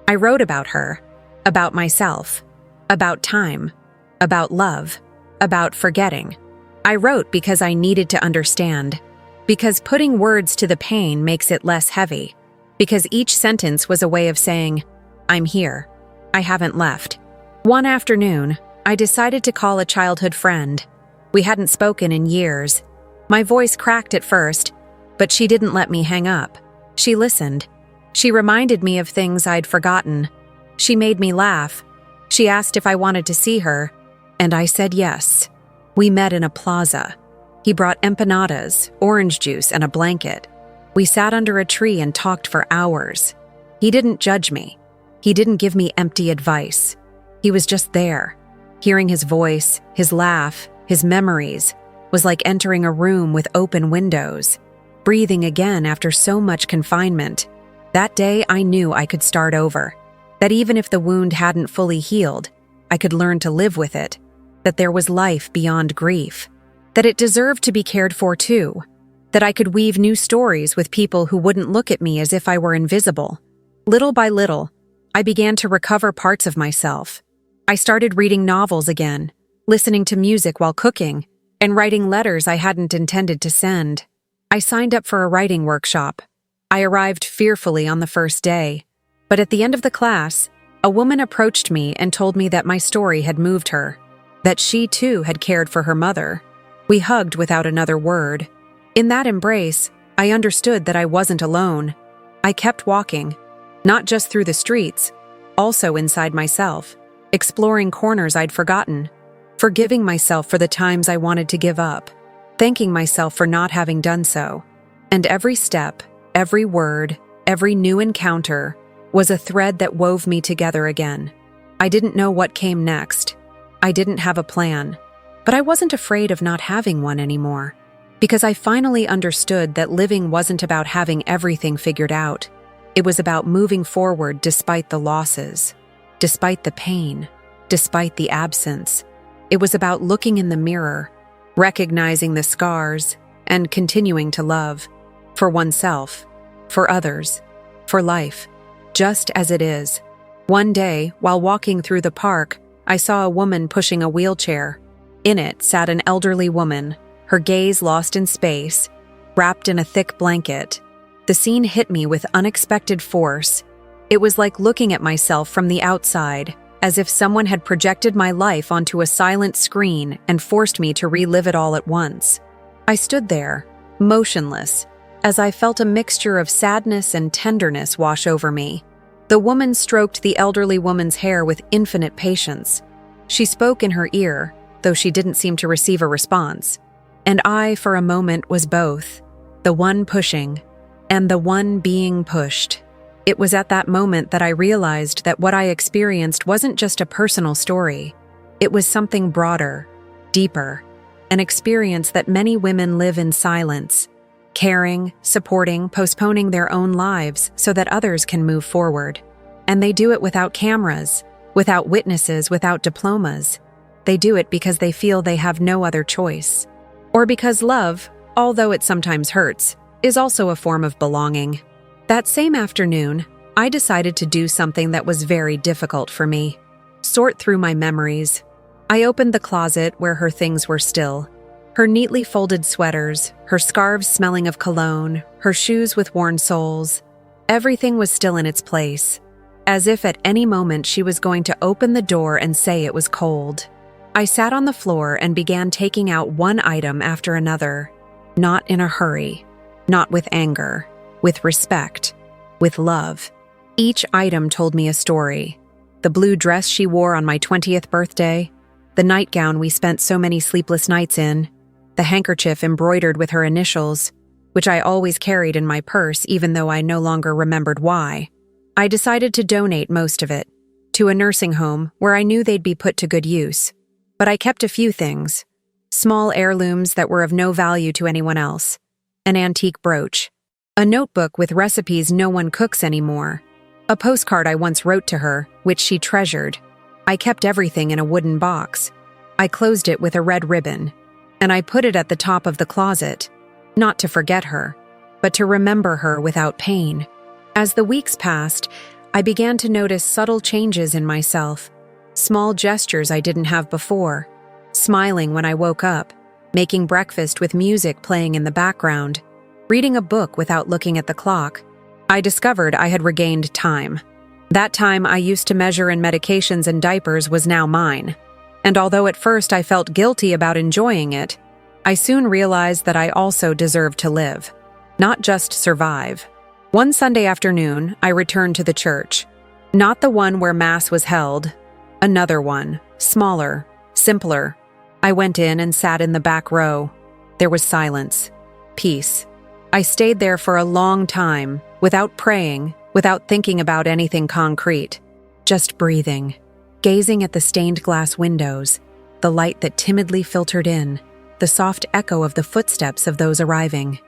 I wrote about her, about myself, about time, about love, about forgetting. I wrote because I needed to understand, because putting words to the pain makes it less heavy, because each sentence was a way of saying, I'm here. I haven't left. One afternoon, I decided to call a childhood friend. We hadn't spoken in years. My voice cracked at first, but she didn't let me hang up. She listened. She reminded me of things I'd forgotten. She made me laugh. She asked if I wanted to see her, and I said yes. We met in a plaza. He brought empanadas, orange juice, and a blanket. We sat under a tree and talked for hours. He didn't judge me. He didn't give me empty advice. He was just there. Hearing his voice, his laugh, his memories was like entering a room with open windows, breathing again after so much confinement. That day, I knew I could start over, that even if the wound hadn't fully healed, I could learn to live with it, that there was life beyond grief, that it deserved to be cared for too, that I could weave new stories with people who wouldn't look at me as if I were invisible. Little by little, I began to recover parts of myself. I started reading novels again, listening to music while cooking, and writing letters I hadn't intended to send. I signed up for a writing workshop. I arrived fearfully on the first day, but at the end of the class, a woman approached me and told me that my story had moved her, that she too had cared for her mother. We hugged without another word. In that embrace, I understood that I wasn't alone. I kept walking, not just through the streets, also inside myself, exploring corners I'd forgotten, forgiving myself for the times I wanted to give up, thanking myself for not having done so. And every step, every word, every new encounter was a thread that wove me together again. I didn't know what came next. I didn't have a plan, but I wasn't afraid of not having one anymore, because I finally understood that living wasn't about having everything figured out. It was about moving forward despite the losses, despite the pain, despite the absence. It was about looking in the mirror, recognizing the scars, and continuing to love, for oneself, for others, for life, just as it is. One day, while walking through the park, I saw a woman pushing a wheelchair. In it sat an elderly woman, her gaze lost in space, wrapped in a thick blanket. The scene hit me with unexpected force. It was like looking at myself from the outside, as if someone had projected my life onto a silent screen and forced me to relive it all at once. I stood there, motionless, as I felt a mixture of sadness and tenderness wash over me. The woman stroked the elderly woman's hair with infinite patience. She spoke in her ear, though she didn't seem to receive a response. And I, for a moment, was both, the one pushing and the one being pushed. It was at that moment that I realized that what I experienced wasn't just a personal story. It was something broader, deeper, an experience that many women live in silence, caring, supporting, postponing their own lives so that others can move forward. And they do it without cameras, without witnesses, without diplomas. They do it because they feel they have no other choice. Or because love, although it sometimes hurts, is also a form of belonging. That same afternoon, I decided to do something that was very difficult for me. Sort through my memories. I opened the closet where her things were still. Her neatly folded sweaters, her scarves smelling of cologne, her shoes with worn soles. Everything was still in its place, as if at any moment she was going to open the door and say it was cold. I sat on the floor and began taking out one item after another, not in a hurry, not with anger, with respect, with love. Each item told me a story. The blue dress she wore on my 20th birthday, the nightgown we spent so many sleepless nights in, the handkerchief embroidered with her initials, which I always carried in my purse even though I no longer remembered why. I decided to donate most of it to a nursing home where I knew they'd be put to good use. But I kept a few things, small heirlooms that were of no value to anyone else, an antique brooch, a notebook with recipes no one cooks anymore, a postcard I once wrote to her, which she treasured. I kept everything in a wooden box. I closed it with a red ribbon, and I put it at the top of the closet, not to forget her, but to remember her without pain. As the weeks passed, I began to notice subtle changes in myself, small gestures I didn't have before, smiling when I woke up, making breakfast with music playing in the background, reading a book without looking at the clock. I discovered I had regained time. That time I used to measure in medications and diapers was now mine. And although at first I felt guilty about enjoying it, I soon realized that I also deserved to live, not just survive. One Sunday afternoon, I returned to the church. Not the one where Mass was held. Another one, smaller, simpler. I went in and sat in the back row. There was silence, peace. I stayed there for a long time, without praying, without thinking about anything concrete. Just breathing, gazing at the stained glass windows, the light that timidly filtered in, the soft echo of the footsteps of those arriving.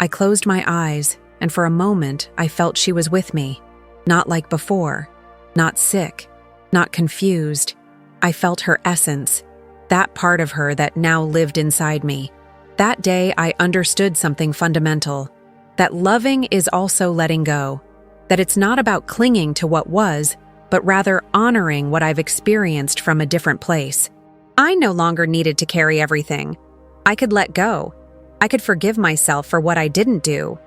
I closed my eyes, and for a moment I felt she was with me. Not like before, not sick, not confused. I felt her essence, that part of her that now lived inside me. That day I understood something fundamental, that loving is also letting go, that it's not about clinging to what was, but rather honoring what I've experienced from a different place. I no longer needed to carry everything. I could let go. I could forgive myself for what I didn't do.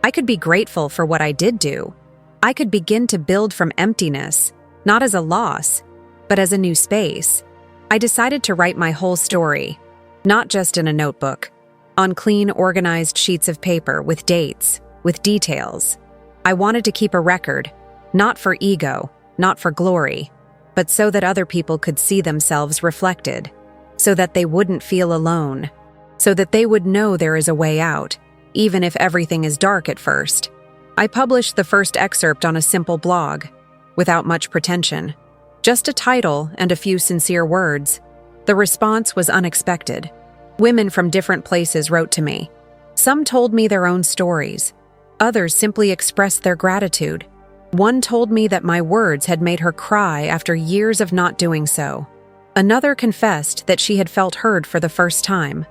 I could be grateful for what I did do. I could begin to build from emptiness, not as a loss, but as a new space. I decided to write my whole story, not just in a notebook, on clean, organized sheets of paper with dates, with details. I wanted to keep a record, not for ego, not for glory, but so that other people could see themselves reflected, so that they wouldn't feel alone, so that they would know there is a way out, even if everything is dark at first. I published the first excerpt on a simple blog, without much pretension, just a title and a few sincere words. The response was unexpected. Women from different places wrote to me. Some told me their own stories. Others simply expressed their gratitude. One told me that my words had made her cry after years of not doing so. Another confessed that she had felt heard for the first time.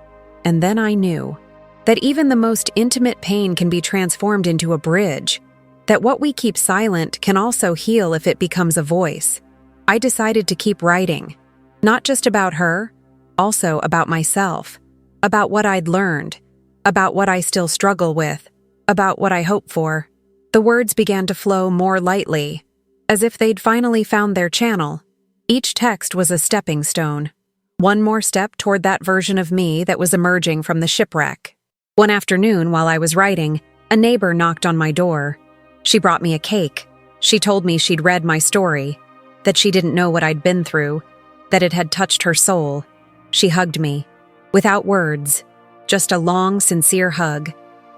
And then I knew that even the most intimate pain can be transformed into a bridge, that what we keep silent can also heal if it becomes a voice. I decided to keep writing, not just about her, also about myself, about what I'd learned, about what I still struggle with, about what I hope for. The words began to flow more lightly, as if they'd finally found their channel. Each text was a stepping stone, one more step toward that version of me that was emerging from the shipwreck. One afternoon, while I was writing, a neighbor knocked on my door. She brought me a cake. She told me she'd read my story, that she didn't know what I'd been through, that it had touched her soul. She hugged me, without words, just a long, sincere hug.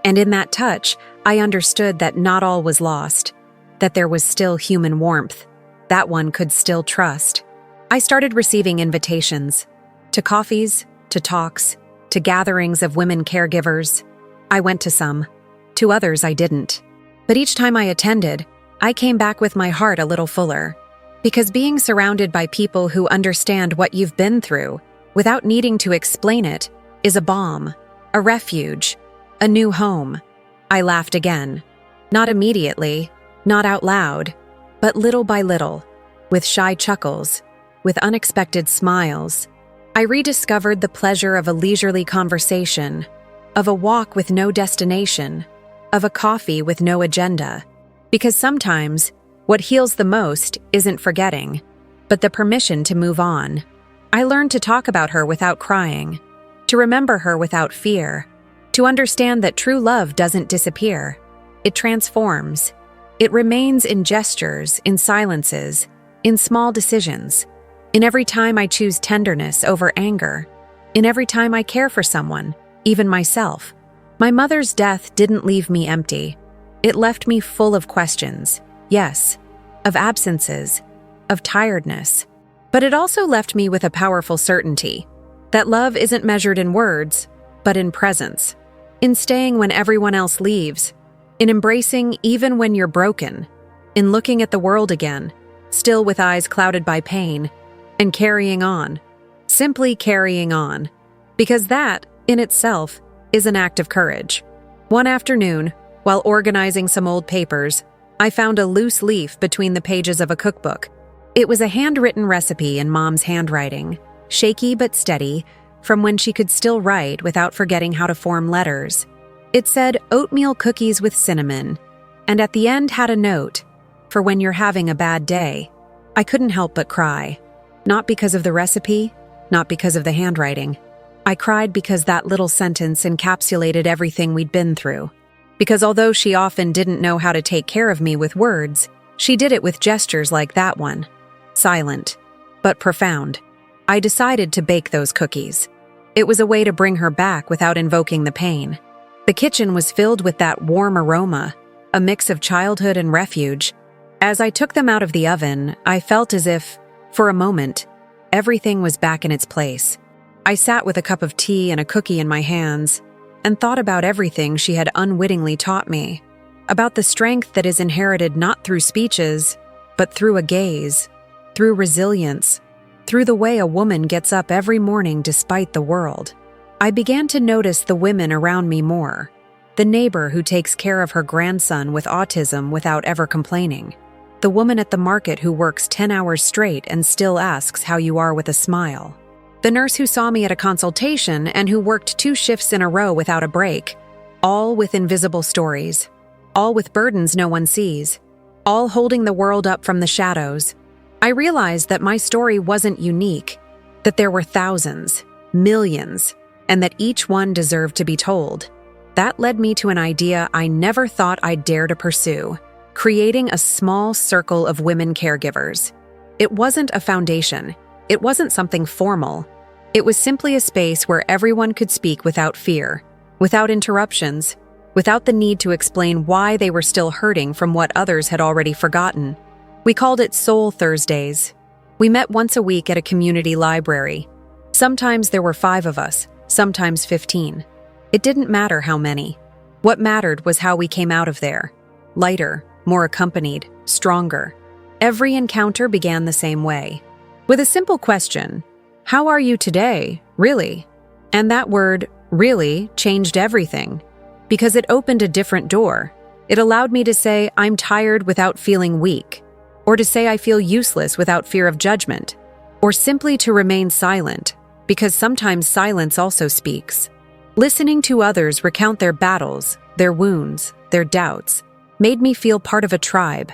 And in that touch, I understood that not all was lost, that there was still human warmth, that one could still trust. I started receiving invitations to coffees, to talks, to gatherings of women caregivers. I went to some. To others, I didn't. But each time I attended, I came back with my heart a little fuller. Because being surrounded by people who understand what you've been through, without needing to explain it, is a balm, a refuge, a new home. I laughed again. Not immediately, not out loud, but little by little, with shy chuckles, with unexpected smiles. I rediscovered the pleasure of a leisurely conversation, of a walk with no destination, of a coffee with no agenda. Because sometimes, what heals the most isn't forgetting, but the permission to move on. I learned to talk about her without crying, to remember her without fear, to understand that true love doesn't disappear. It transforms. It remains in gestures, in silences, in small decisions. In every time I choose tenderness over anger. In every time I care for someone, even myself. My mother's death didn't leave me empty. It left me full of questions, yes, of absences, of tiredness. But it also left me with a powerful certainty that love isn't measured in words, but in presence, in staying when everyone else leaves, in embracing even when you're broken, in looking at the world again, still with eyes clouded by pain, and carrying on, simply carrying on, because that, in itself, is an act of courage. One afternoon, while organizing some old papers, I found a loose leaf between the pages of a cookbook. It was a handwritten recipe in Mom's handwriting, shaky but steady, from when she could still write without forgetting how to form letters. It said oatmeal cookies with cinnamon, and at the end had a note, for when you're having a bad day. I couldn't help but cry. Not because of the recipe, not because of the handwriting. I cried because that little sentence encapsulated everything we'd been through. Because although she often didn't know how to take care of me with words, she did it with gestures like that one. Silent, but profound. I decided to bake those cookies. It was a way to bring her back without invoking the pain. The kitchen was filled with that warm aroma, a mix of childhood and refuge. As I took them out of the oven, I felt as if, for a moment, everything was back in its place. I sat with a cup of tea and a cookie in my hands and thought about everything she had unwittingly taught me, about the strength that is inherited not through speeches, but through a gaze, through resilience, through the way a woman gets up every morning despite the world. I began to notice the women around me more, the neighbor who takes care of her grandson with autism without ever complaining, the woman at the market who works 10 hours straight and still asks how you are with a smile, the nurse who saw me at a consultation and who worked 2 shifts in a row without a break, all with invisible stories, all with burdens no one sees, all holding the world up from the shadows. I realized that my story wasn't unique, that there were thousands, millions, and that each one deserved to be told. That led me to an idea I never thought I'd dare to pursue: creating a small circle of women caregivers. It wasn't a foundation. It wasn't something formal. It was simply a space where everyone could speak without fear, without interruptions, without the need to explain why they were still hurting from what others had already forgotten. We called it Soul Thursdays. We met once a week at a community library. Sometimes there were 5 of us, sometimes 15. It didn't matter how many. What mattered was how we came out of there. Lighter, more accompanied, stronger. Every encounter began the same way, with a simple question: how are you today, really? And that word, really, changed everything, because it opened a different door. It allowed me to say I'm tired without feeling weak, or to say I feel useless without fear of judgment, or simply to remain silent, because sometimes silence also speaks. Listening to others recount their battles, their wounds, their doubts, made me feel part of a tribe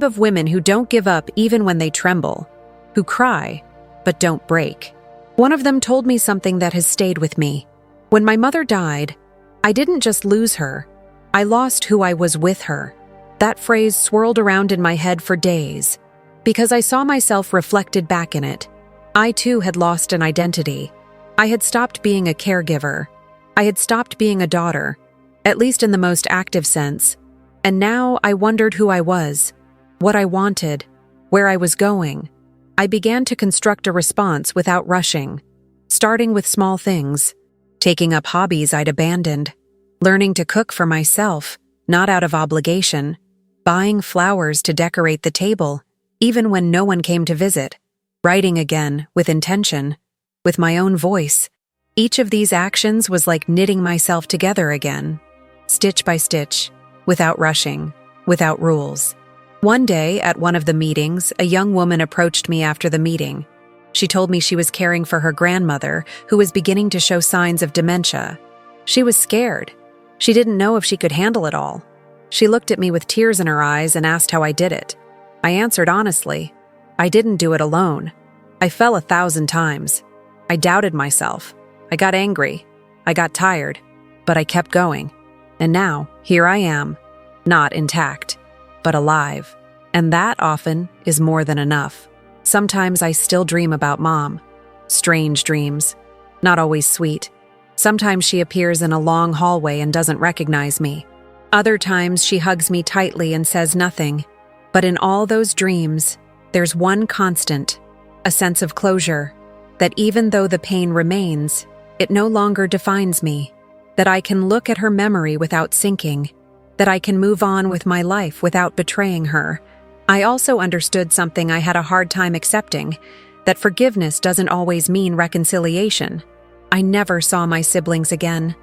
of women who don't give up even when they tremble, who cry, but don't break. One of them told me something that has stayed with me. When my mother died, I didn't just lose her, I lost who I was with her. That phrase swirled around in my head for days, because I saw myself reflected back in it. I too had lost an identity. I had stopped being a caregiver. I had stopped being a daughter, at least in the most active sense. And now I wondered who I was, what I wanted, where I was going. I began to construct a response without rushing, starting with small things, taking up hobbies I'd abandoned, learning to cook for myself, not out of obligation, buying flowers to decorate the table, even when no one came to visit, writing again with intention, with my own voice. Each of these actions was like knitting myself together again, stitch by stitch, without rushing, without rules. One day, at one of the meetings, a young woman approached me after the meeting. She told me she was caring for her grandmother, who was beginning to show signs of dementia. She was scared. She didn't know if she could handle it all. She looked at me with tears in her eyes and asked how I did it. I answered honestly, I didn't do it alone. I fell 1,000 times. I doubted myself. I got angry. I got tired. But I kept going. And now, here I am, not intact, but alive. And that often is more than enough. Sometimes I still dream about Mom. Strange dreams. Not always sweet. Sometimes she appears in a long hallway and doesn't recognize me. Other times she hugs me tightly and says nothing. But in all those dreams, there's one constant, a sense of closure, that even though the pain remains, it no longer defines me, that I can look at her memory without sinking, that I can move on with my life without betraying her. I also understood something I had a hard time accepting, that forgiveness doesn't always mean reconciliation. I never saw my siblings again,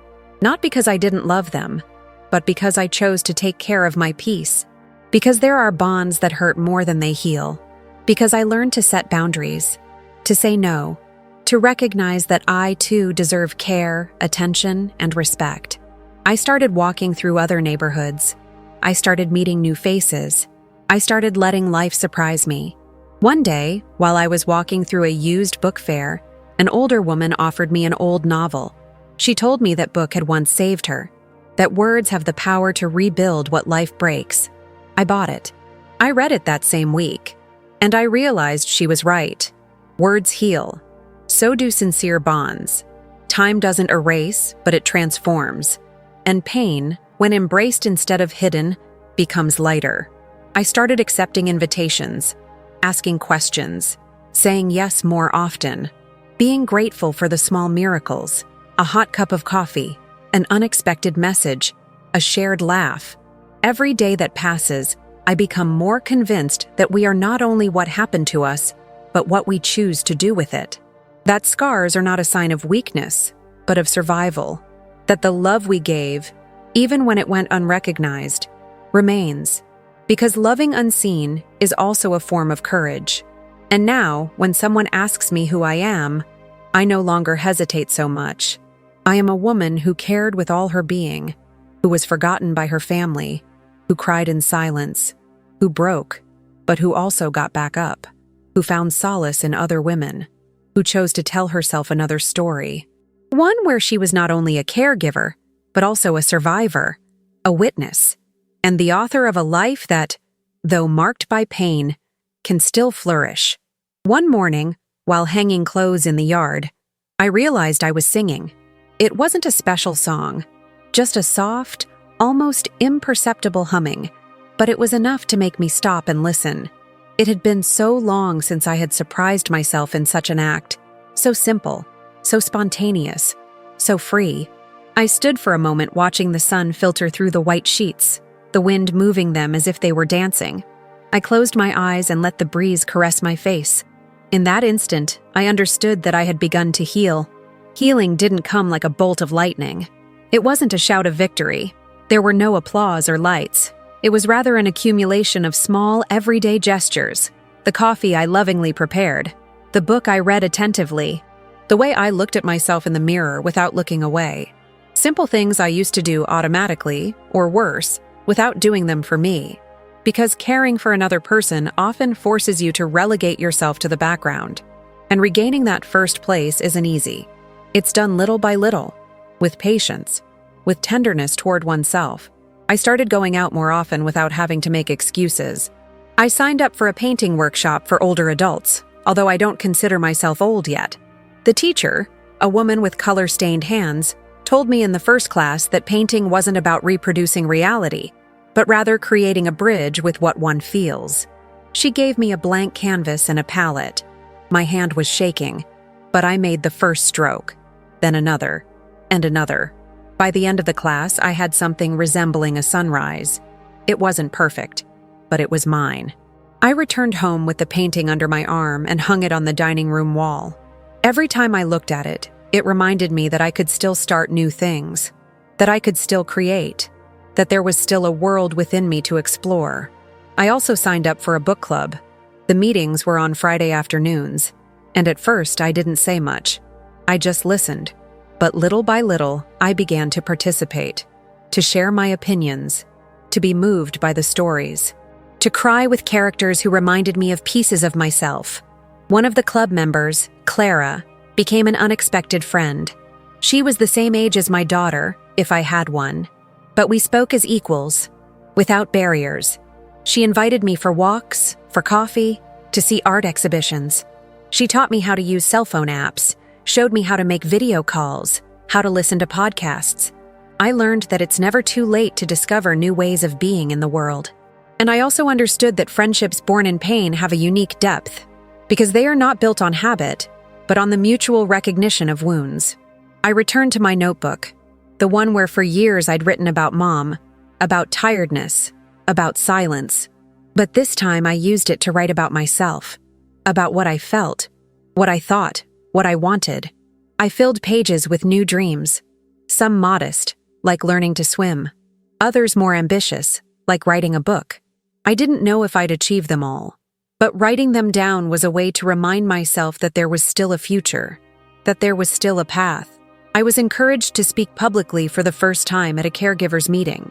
not because I didn't love them, but because I chose to take care of my peace. Because there are bonds that hurt more than they heal. Because I learned to set boundaries, to say no, to recognize that I too deserve care, attention, and respect. I started walking through other neighborhoods. I started meeting new faces. I started letting life surprise me. One day, while I was walking through a used book fair, an older woman offered me an old novel. She told me that book had once saved her, that words have the power to rebuild what life breaks. I bought it. I read it that same week, and I realized she was right. Words heal. So do sincere bonds. Time doesn't erase, but it transforms. And pain, when embraced instead of hidden, becomes lighter. I started accepting invitations, asking questions, saying yes more often, being grateful for the small miracles, a hot cup of coffee, an unexpected message, a shared laugh. Every day that passes, I become more convinced that we are not only what happened to us, but what we choose to do with it. That scars are not a sign of weakness, but of survival. That the love we gave, even when it went unrecognized, remains. Because loving unseen is also a form of courage. And now, when someone asks me who I am, I no longer hesitate so much. I am a woman who cared with all her being, who was forgotten by her family, who cried in silence, who broke, but who also got back up, who found solace in other women, who chose to tell herself another story. One where she was not only a caregiver, but also a survivor, a witness, and the author of a life that, though marked by pain, can still flourish. One morning, while hanging clothes in the yard, I realized I was singing. It wasn't a special song, just a soft, almost imperceptible humming, but it was enough to make me stop and listen. It had been so long since I had surprised myself in such an act, so simple, so spontaneous, so free. I stood for a moment watching the sun filter through the white sheets, the wind moving them as if they were dancing. I closed my eyes and let the breeze caress my face. In that instant, I understood that I had begun to heal. Healing didn't come like a bolt of lightning. It wasn't a shout of victory. There were no applause or lights. It was rather an accumulation of small, everyday gestures. The coffee I lovingly prepared, the book I read attentively, the way I looked at myself in the mirror without looking away. Simple things I used to do automatically, or worse, without doing them for me. Because caring for another person often forces you to relegate yourself to the background. And regaining that first place isn't easy. It's done little by little, with patience, with tenderness toward oneself. I started going out more often without having to make excuses. I signed up for a painting workshop for older adults, although I don't consider myself old yet. The teacher, a woman with color-stained hands, told me in the first class that painting wasn't about reproducing reality, but rather creating a bridge with what one feels. She gave me a blank canvas and a palette. My hand was shaking, but I made the first stroke, then another, and another. By the end of the class, I had something resembling a sunrise. It wasn't perfect, but it was mine. I returned home with the painting under my arm and hung it on the dining room wall. Every time I looked at it, it reminded me that I could still start new things, that I could still create, that there was still a world within me to explore. I also signed up for a book club. The meetings were on Friday afternoons, and at first I didn't say much. I just listened. But little by little, I began to participate, to share my opinions, to be moved by the stories, to cry with characters who reminded me of pieces of myself. One of the club members, Clara, became an unexpected friend. She was the same age as my daughter, if I had one, but we spoke as equals, without barriers. She invited me for walks, for coffee, to see art exhibitions. She taught me how to use cell phone apps, showed me how to make video calls, how to listen to podcasts. I learned that it's never too late to discover new ways of being in the world. And I also understood that friendships born in pain have a unique depth, because they are not built on habit, but on the mutual recognition of wounds. I returned to my notebook, the one where for years I'd written about Mom, about tiredness, about silence. But this time I used it to write about myself, about what I felt, what I thought, what I wanted. I filled pages with new dreams, some modest, like learning to swim, others more ambitious, like writing a book. I didn't know if I'd achieve them all, but writing them down was a way to remind myself that there was still a future, that there was still a path. I was encouraged to speak publicly for the first time at a caregiver's meeting.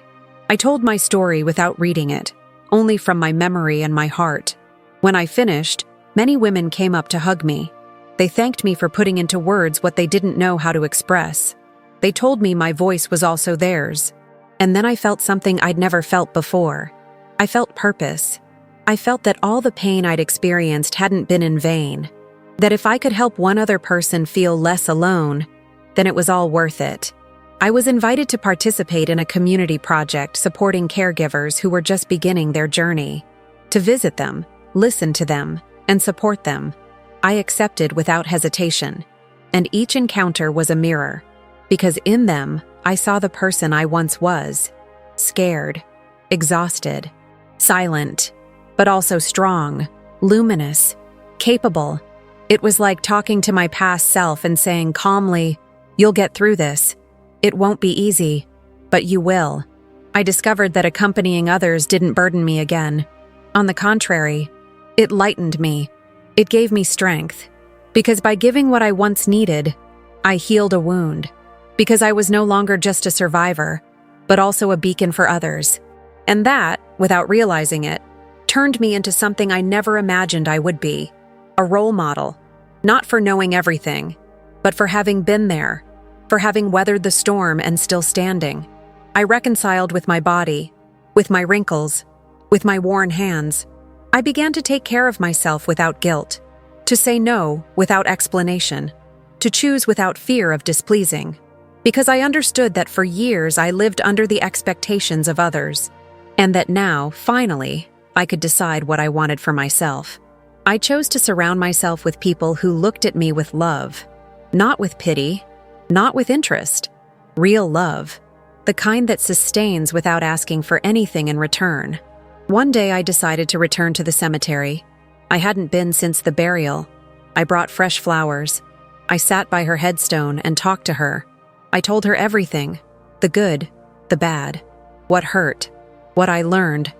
I told my story without reading it, only from my memory and my heart. When I finished, many women came up to hug me. They thanked me for putting into words what they didn't know how to express. They told me my voice was also theirs. And then I felt something I'd never felt before. I felt purpose. I felt that all the pain I'd experienced hadn't been in vain. That if I could help one other person feel less alone, then it was all worth it. I was invited to participate in a community project supporting caregivers who were just beginning their journey. To visit them, listen to them, and support them. I accepted without hesitation, and each encounter was a mirror, because in them, I saw the person I once was, scared, exhausted, silent, but also strong, luminous, capable. It was like talking to my past self and saying calmly, "You'll get through this. It won't be easy, but you will." I discovered that accompanying others didn't burden me again. On the contrary, it lightened me. It gave me strength, because by giving what I once needed, I healed a wound, because I was no longer just a survivor, but also a beacon for others. And that, without realizing it, turned me into something I never imagined I would be, a role model, not for knowing everything, but for having been there, for having weathered the storm and still standing. I reconciled with my body, with my wrinkles, with my worn hands. I began to take care of myself without guilt, to say no without explanation, to choose without fear of displeasing, because I understood that for years I lived under the expectations of others, and that now, finally, I could decide what I wanted for myself. I chose to surround myself with people who looked at me with love, not with pity, not with interest, real love, the kind that sustains without asking for anything in return. One day I decided to return to the cemetery. I hadn't been since the burial. I brought fresh flowers. I sat by her headstone and talked to her. I told her everything, the good, the bad, what hurt, what I learned.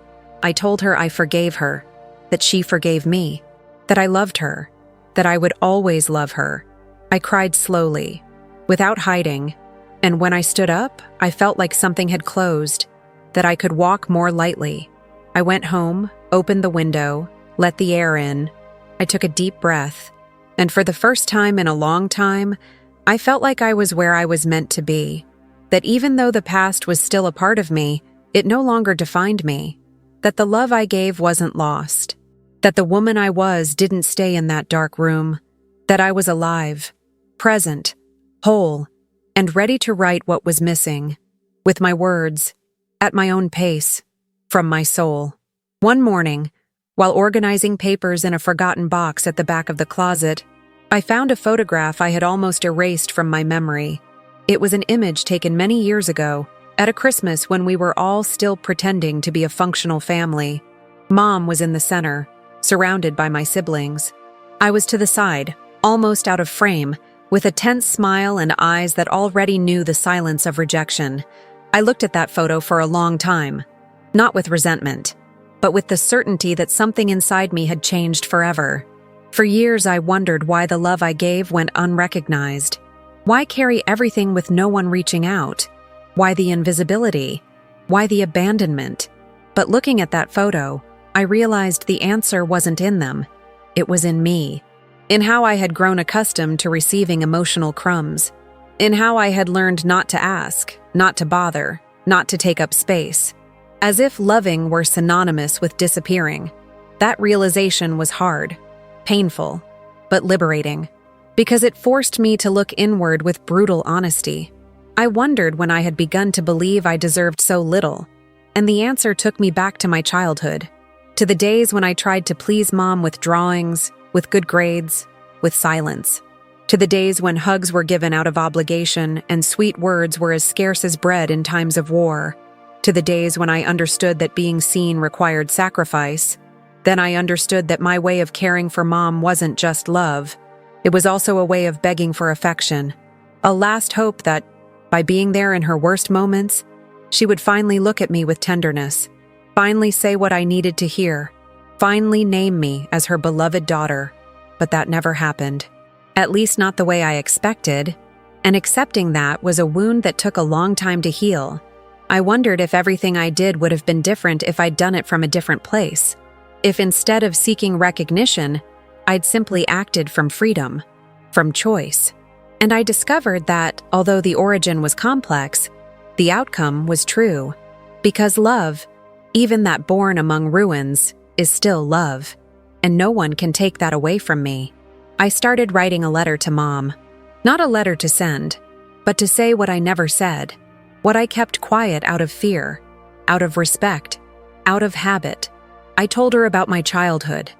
I told her I forgave her, that she forgave me, that I loved her, that I would always love her. I cried slowly, without hiding, and when I stood up, I felt like something had closed, that I could walk more lightly. I went home, opened the window, let the air in. I took a deep breath, and for the first time in a long time, I felt like I was where I was meant to be, that even though the past was still a part of me, it no longer defined me, that the love I gave wasn't lost. That the woman I was didn't stay in that dark room, that I was alive, present, whole, and ready to write what was missing, with my words, at my own pace, from my soul. One morning, while organizing papers in a forgotten box at the back of the closet, I found a photograph I had almost erased from my memory. It was an image taken many years ago, at a Christmas when we were all still pretending to be a functional family. Mom was in the center, surrounded by my siblings. I was to the side, almost out of frame, with a tense smile and eyes that already knew the silence of rejection. I looked at that photo for a long time, not with resentment, but with the certainty that something inside me had changed forever. For years I wondered why the love I gave went unrecognized. Why carry everything with no one reaching out? Why the invisibility? Why the abandonment? But looking at that photo, I realized the answer wasn't in them. It was in me. In how I had grown accustomed to receiving emotional crumbs. In how I had learned not to ask, not to bother, not to take up space. As if loving were synonymous with disappearing. That realization was hard, painful, but liberating, because it forced me to look inward with brutal honesty. I wondered when I had begun to believe I deserved so little, and the answer took me back to my childhood, to the days when I tried to please Mom with drawings, with good grades, with silence, to the days when hugs were given out of obligation and sweet words were as scarce as bread in times of war, to the days when I understood that being seen required sacrifice. Then I understood that my way of caring for Mom wasn't just love. It was also a way of begging for affection, a last hope that, by being there in her worst moments, she would finally look at me with tenderness, finally say what I needed to hear, finally name me as her beloved daughter. But that never happened. At least not the way I expected, and accepting that was a wound that took a long time to heal. I wondered if everything I did would have been different if I'd done it from a different place. If instead of seeking recognition, I'd simply acted from freedom, from choice. And I discovered that, although the origin was complex, the outcome was true. Because love, even that born among ruins, is still love. And no one can take that away from me. I started writing a letter to Mom. Not a letter to send, but to say what I never said. What I kept quiet out of fear, out of respect, out of habit. I told her about my childhood,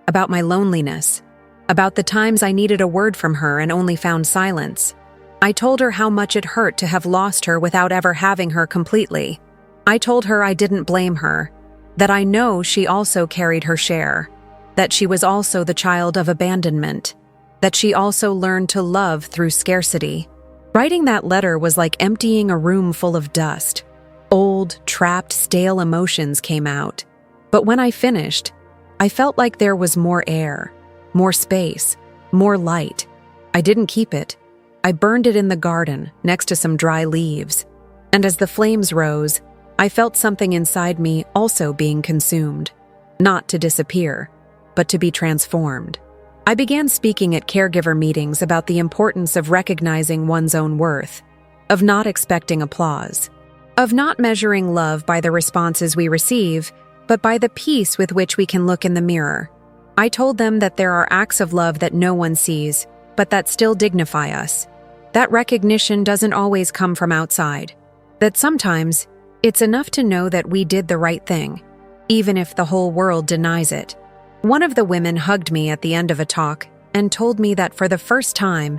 about my loneliness, about the times I needed a word from her and only found silence. I told her how much it hurt to have lost her without ever having her completely. I told her I didn't blame her, that I know she also carried her share, that she was also the child of abandonment, that she also learned to love through scarcity. Writing that letter was like emptying a room full of dust. Old, trapped, stale emotions came out. But when I finished, I felt like there was more air, more space, more light. I didn't keep it. I burned it in the garden next to some dry leaves. And as the flames rose, I felt something inside me also being consumed. Not to disappear, but to be transformed. I began speaking at caregiver meetings about the importance of recognizing one's own worth, of not expecting applause, of not measuring love by the responses we receive, but by the peace with which we can look in the mirror. I told them that there are acts of love that no one sees, but that still dignify us. That recognition doesn't always come from outside. That sometimes, it's enough to know that we did the right thing, even if the whole world denies it. One of the women hugged me at the end of a talk and told me that for the first time,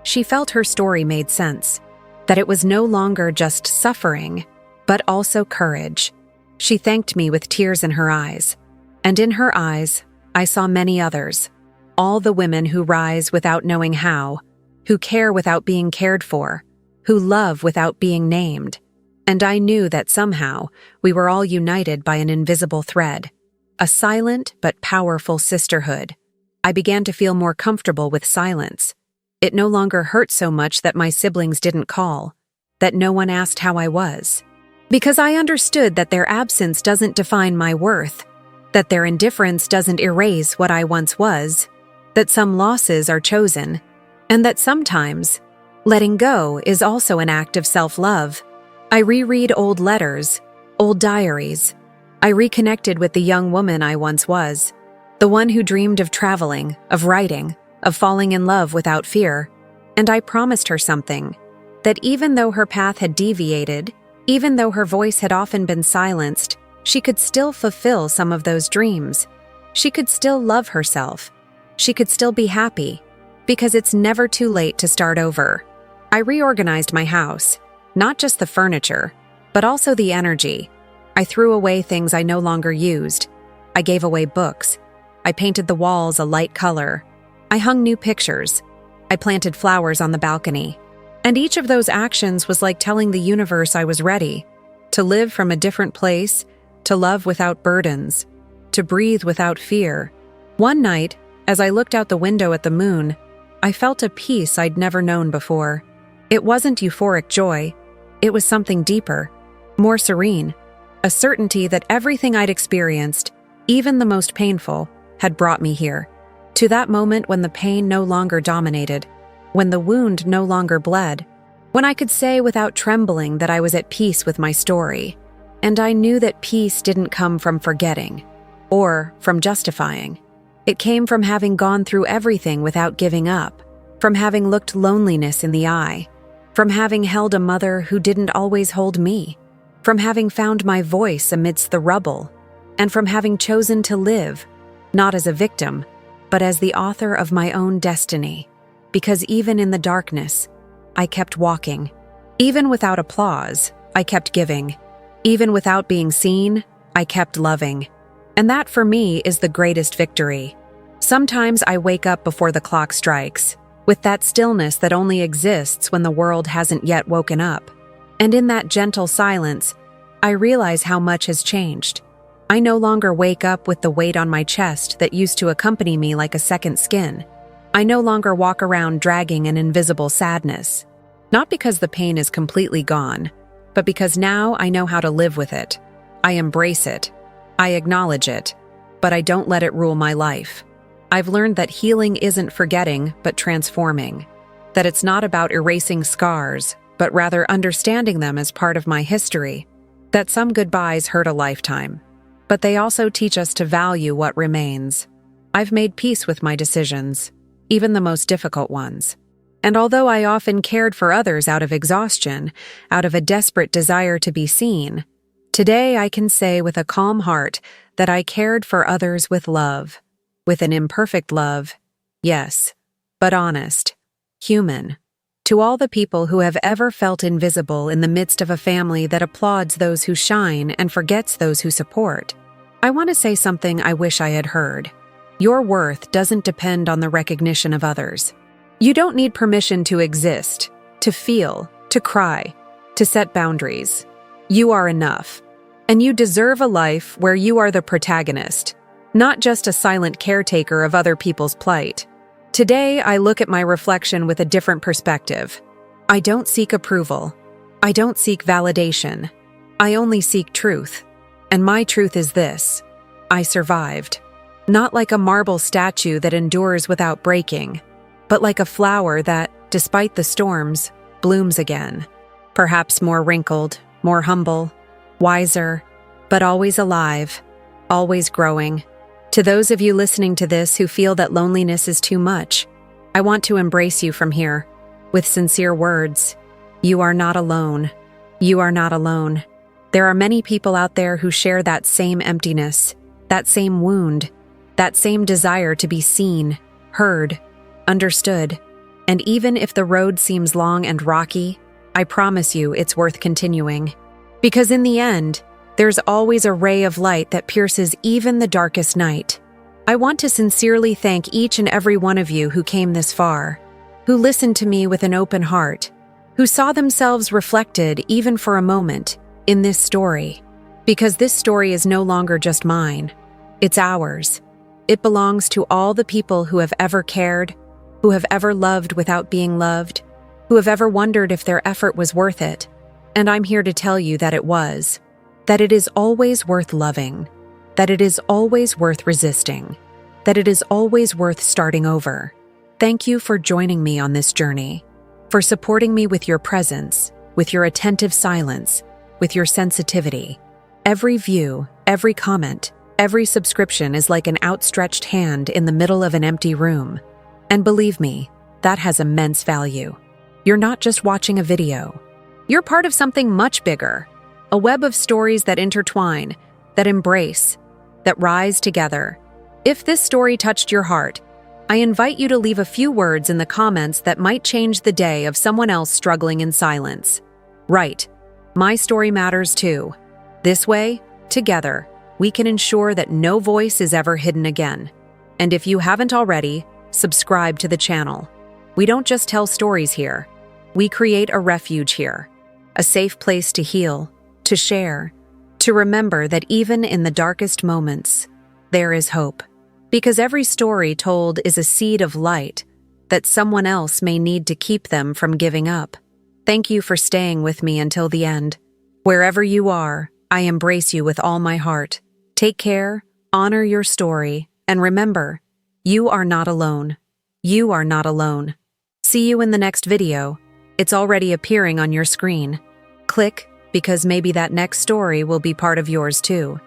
she felt her story made sense, that it was no longer just suffering, but also courage. She thanked me with tears in her eyes, and in her eyes, I saw many others, all the women who rise without knowing how, who care without being cared for, who love without being named. And I knew that somehow we were all united by an invisible thread. A silent but powerful sisterhood. I began to feel more comfortable with silence. It no longer hurt so much that my siblings didn't call, that no one asked how I was. Because I understood that their absence doesn't define my worth, that their indifference doesn't erase what I once was, that some losses are chosen, and that sometimes letting go is also an act of self-love. I reread old letters, old diaries. I reconnected with the young woman I once was. the one who dreamed of traveling, of writing, of falling in love without fear. And I promised her something, that even though her path had deviated, even though her voice had often been silenced, she could still fulfill some of those dreams. She could still love herself. She could still be happy, because it's never too late to start over. I reorganized my house, not just the furniture, but also the energy. I threw away things I no longer used. I gave away books. I painted the walls a light color. I hung new pictures. I planted flowers on the balcony. And each of those actions was like telling the universe I was ready to live from a different place, to love without burdens, to breathe without fear. One night, as I looked out the window at the moon, I felt a peace I'd never known before. It wasn't euphoric joy. It was something deeper, more serene, a certainty that everything I'd experienced, even the most painful, had brought me here, to that moment when the pain no longer dominated, when the wound no longer bled, when I could say without trembling that I was at peace with my story. And I knew that peace didn't come from forgetting, or from justifying. It came from having gone through everything without giving up, from having looked loneliness in the eye, from having held a mother who didn't always hold me, from having found my voice amidst the rubble, and from having chosen to live, not as a victim, but as the author of my own destiny. Because even in the darkness, I kept walking. Even without applause, I kept giving. Even without being seen, I kept loving. And that for me is the greatest victory. Sometimes I wake up before the clock strikes, with that stillness that only exists when the world hasn't yet woken up. And in that gentle silence, I realize how much has changed. I no longer wake up with the weight on my chest that used to accompany me like a second skin. I no longer walk around dragging an invisible sadness. Not because the pain is completely gone, but because now I know how to live with it. I embrace it. I acknowledge it, but I don't let it rule my life. I've learned that healing isn't forgetting, but transforming. That it's not about erasing scars, but rather understanding them as part of my history. That some goodbyes hurt a lifetime, but they also teach us to value what remains. I've made peace with my decisions, even the most difficult ones. And although I often cared for others out of exhaustion, out of a desperate desire to be seen, today I can say with a calm heart that I cared for others with love, with an imperfect love, yes, but honest, human. To all the people who have ever felt invisible in the midst of a family that applauds those who shine and forgets those who support, I want to say something I wish I had heard. Your worth doesn't depend on the recognition of others. You don't need permission to exist, to feel, to cry, to set boundaries. You are enough. And you deserve a life where you are the protagonist, not just a silent caretaker of other people's plight. Today, I look at my reflection with a different perspective. I don't seek approval. I don't seek validation. I only seek truth. And my truth is this: I survived. Not like a marble statue that endures without breaking, but like a flower that, despite the storms, blooms again. Perhaps more wrinkled, more humble, wiser, but always alive, always growing. To those of you listening to this who feel that loneliness is too much, I want to embrace you from here with sincere words. You are not alone. You are not alone. There are many people out there who share that same emptiness, that same wound, that same desire to be seen, heard, understood. And even if the road seems long and rocky, I promise you it's worth continuing. Because in the end, there's always a ray of light that pierces even the darkest night. I want to sincerely thank each and every one of you who came this far, who listened to me with an open heart, who saw themselves reflected even for a moment in this story. Because this story is no longer just mine, it's ours. It belongs to all the people who have ever cared, who have ever loved without being loved, who have ever wondered if their effort was worth it. And I'm here to tell you that it was. That it is always worth loving. That it is always worth resisting. That it is always worth starting over. Thank you for joining me on this journey, for supporting me with your presence, with your attentive silence, with your sensitivity. Every view, every comment, Every subscription is like an outstretched hand in the middle of an empty room. And believe me, that has immense value. You're not just watching a video. You're part of something much bigger, a web of stories that intertwine, that embrace, that rise together. If this story touched your heart, I invite you to leave a few words in the comments that might change the day of someone else struggling in silence. Right, my story matters too. This way, together, we can ensure that no voice is ever hidden again. And if you haven't already, subscribe to the channel. We don't just tell stories here. We create a refuge here, a safe place to heal, to share, to remember that even in the darkest moments, there is hope. Because every story told is a seed of light that someone else may need to keep them from giving up. Thank you for staying with me until the end. Wherever you are, I embrace you with all my heart. Take care, honor your story, and remember, you are not alone. You are not alone. See you in the next video. It's already appearing on your screen. Click, because maybe that next story will be part of yours too.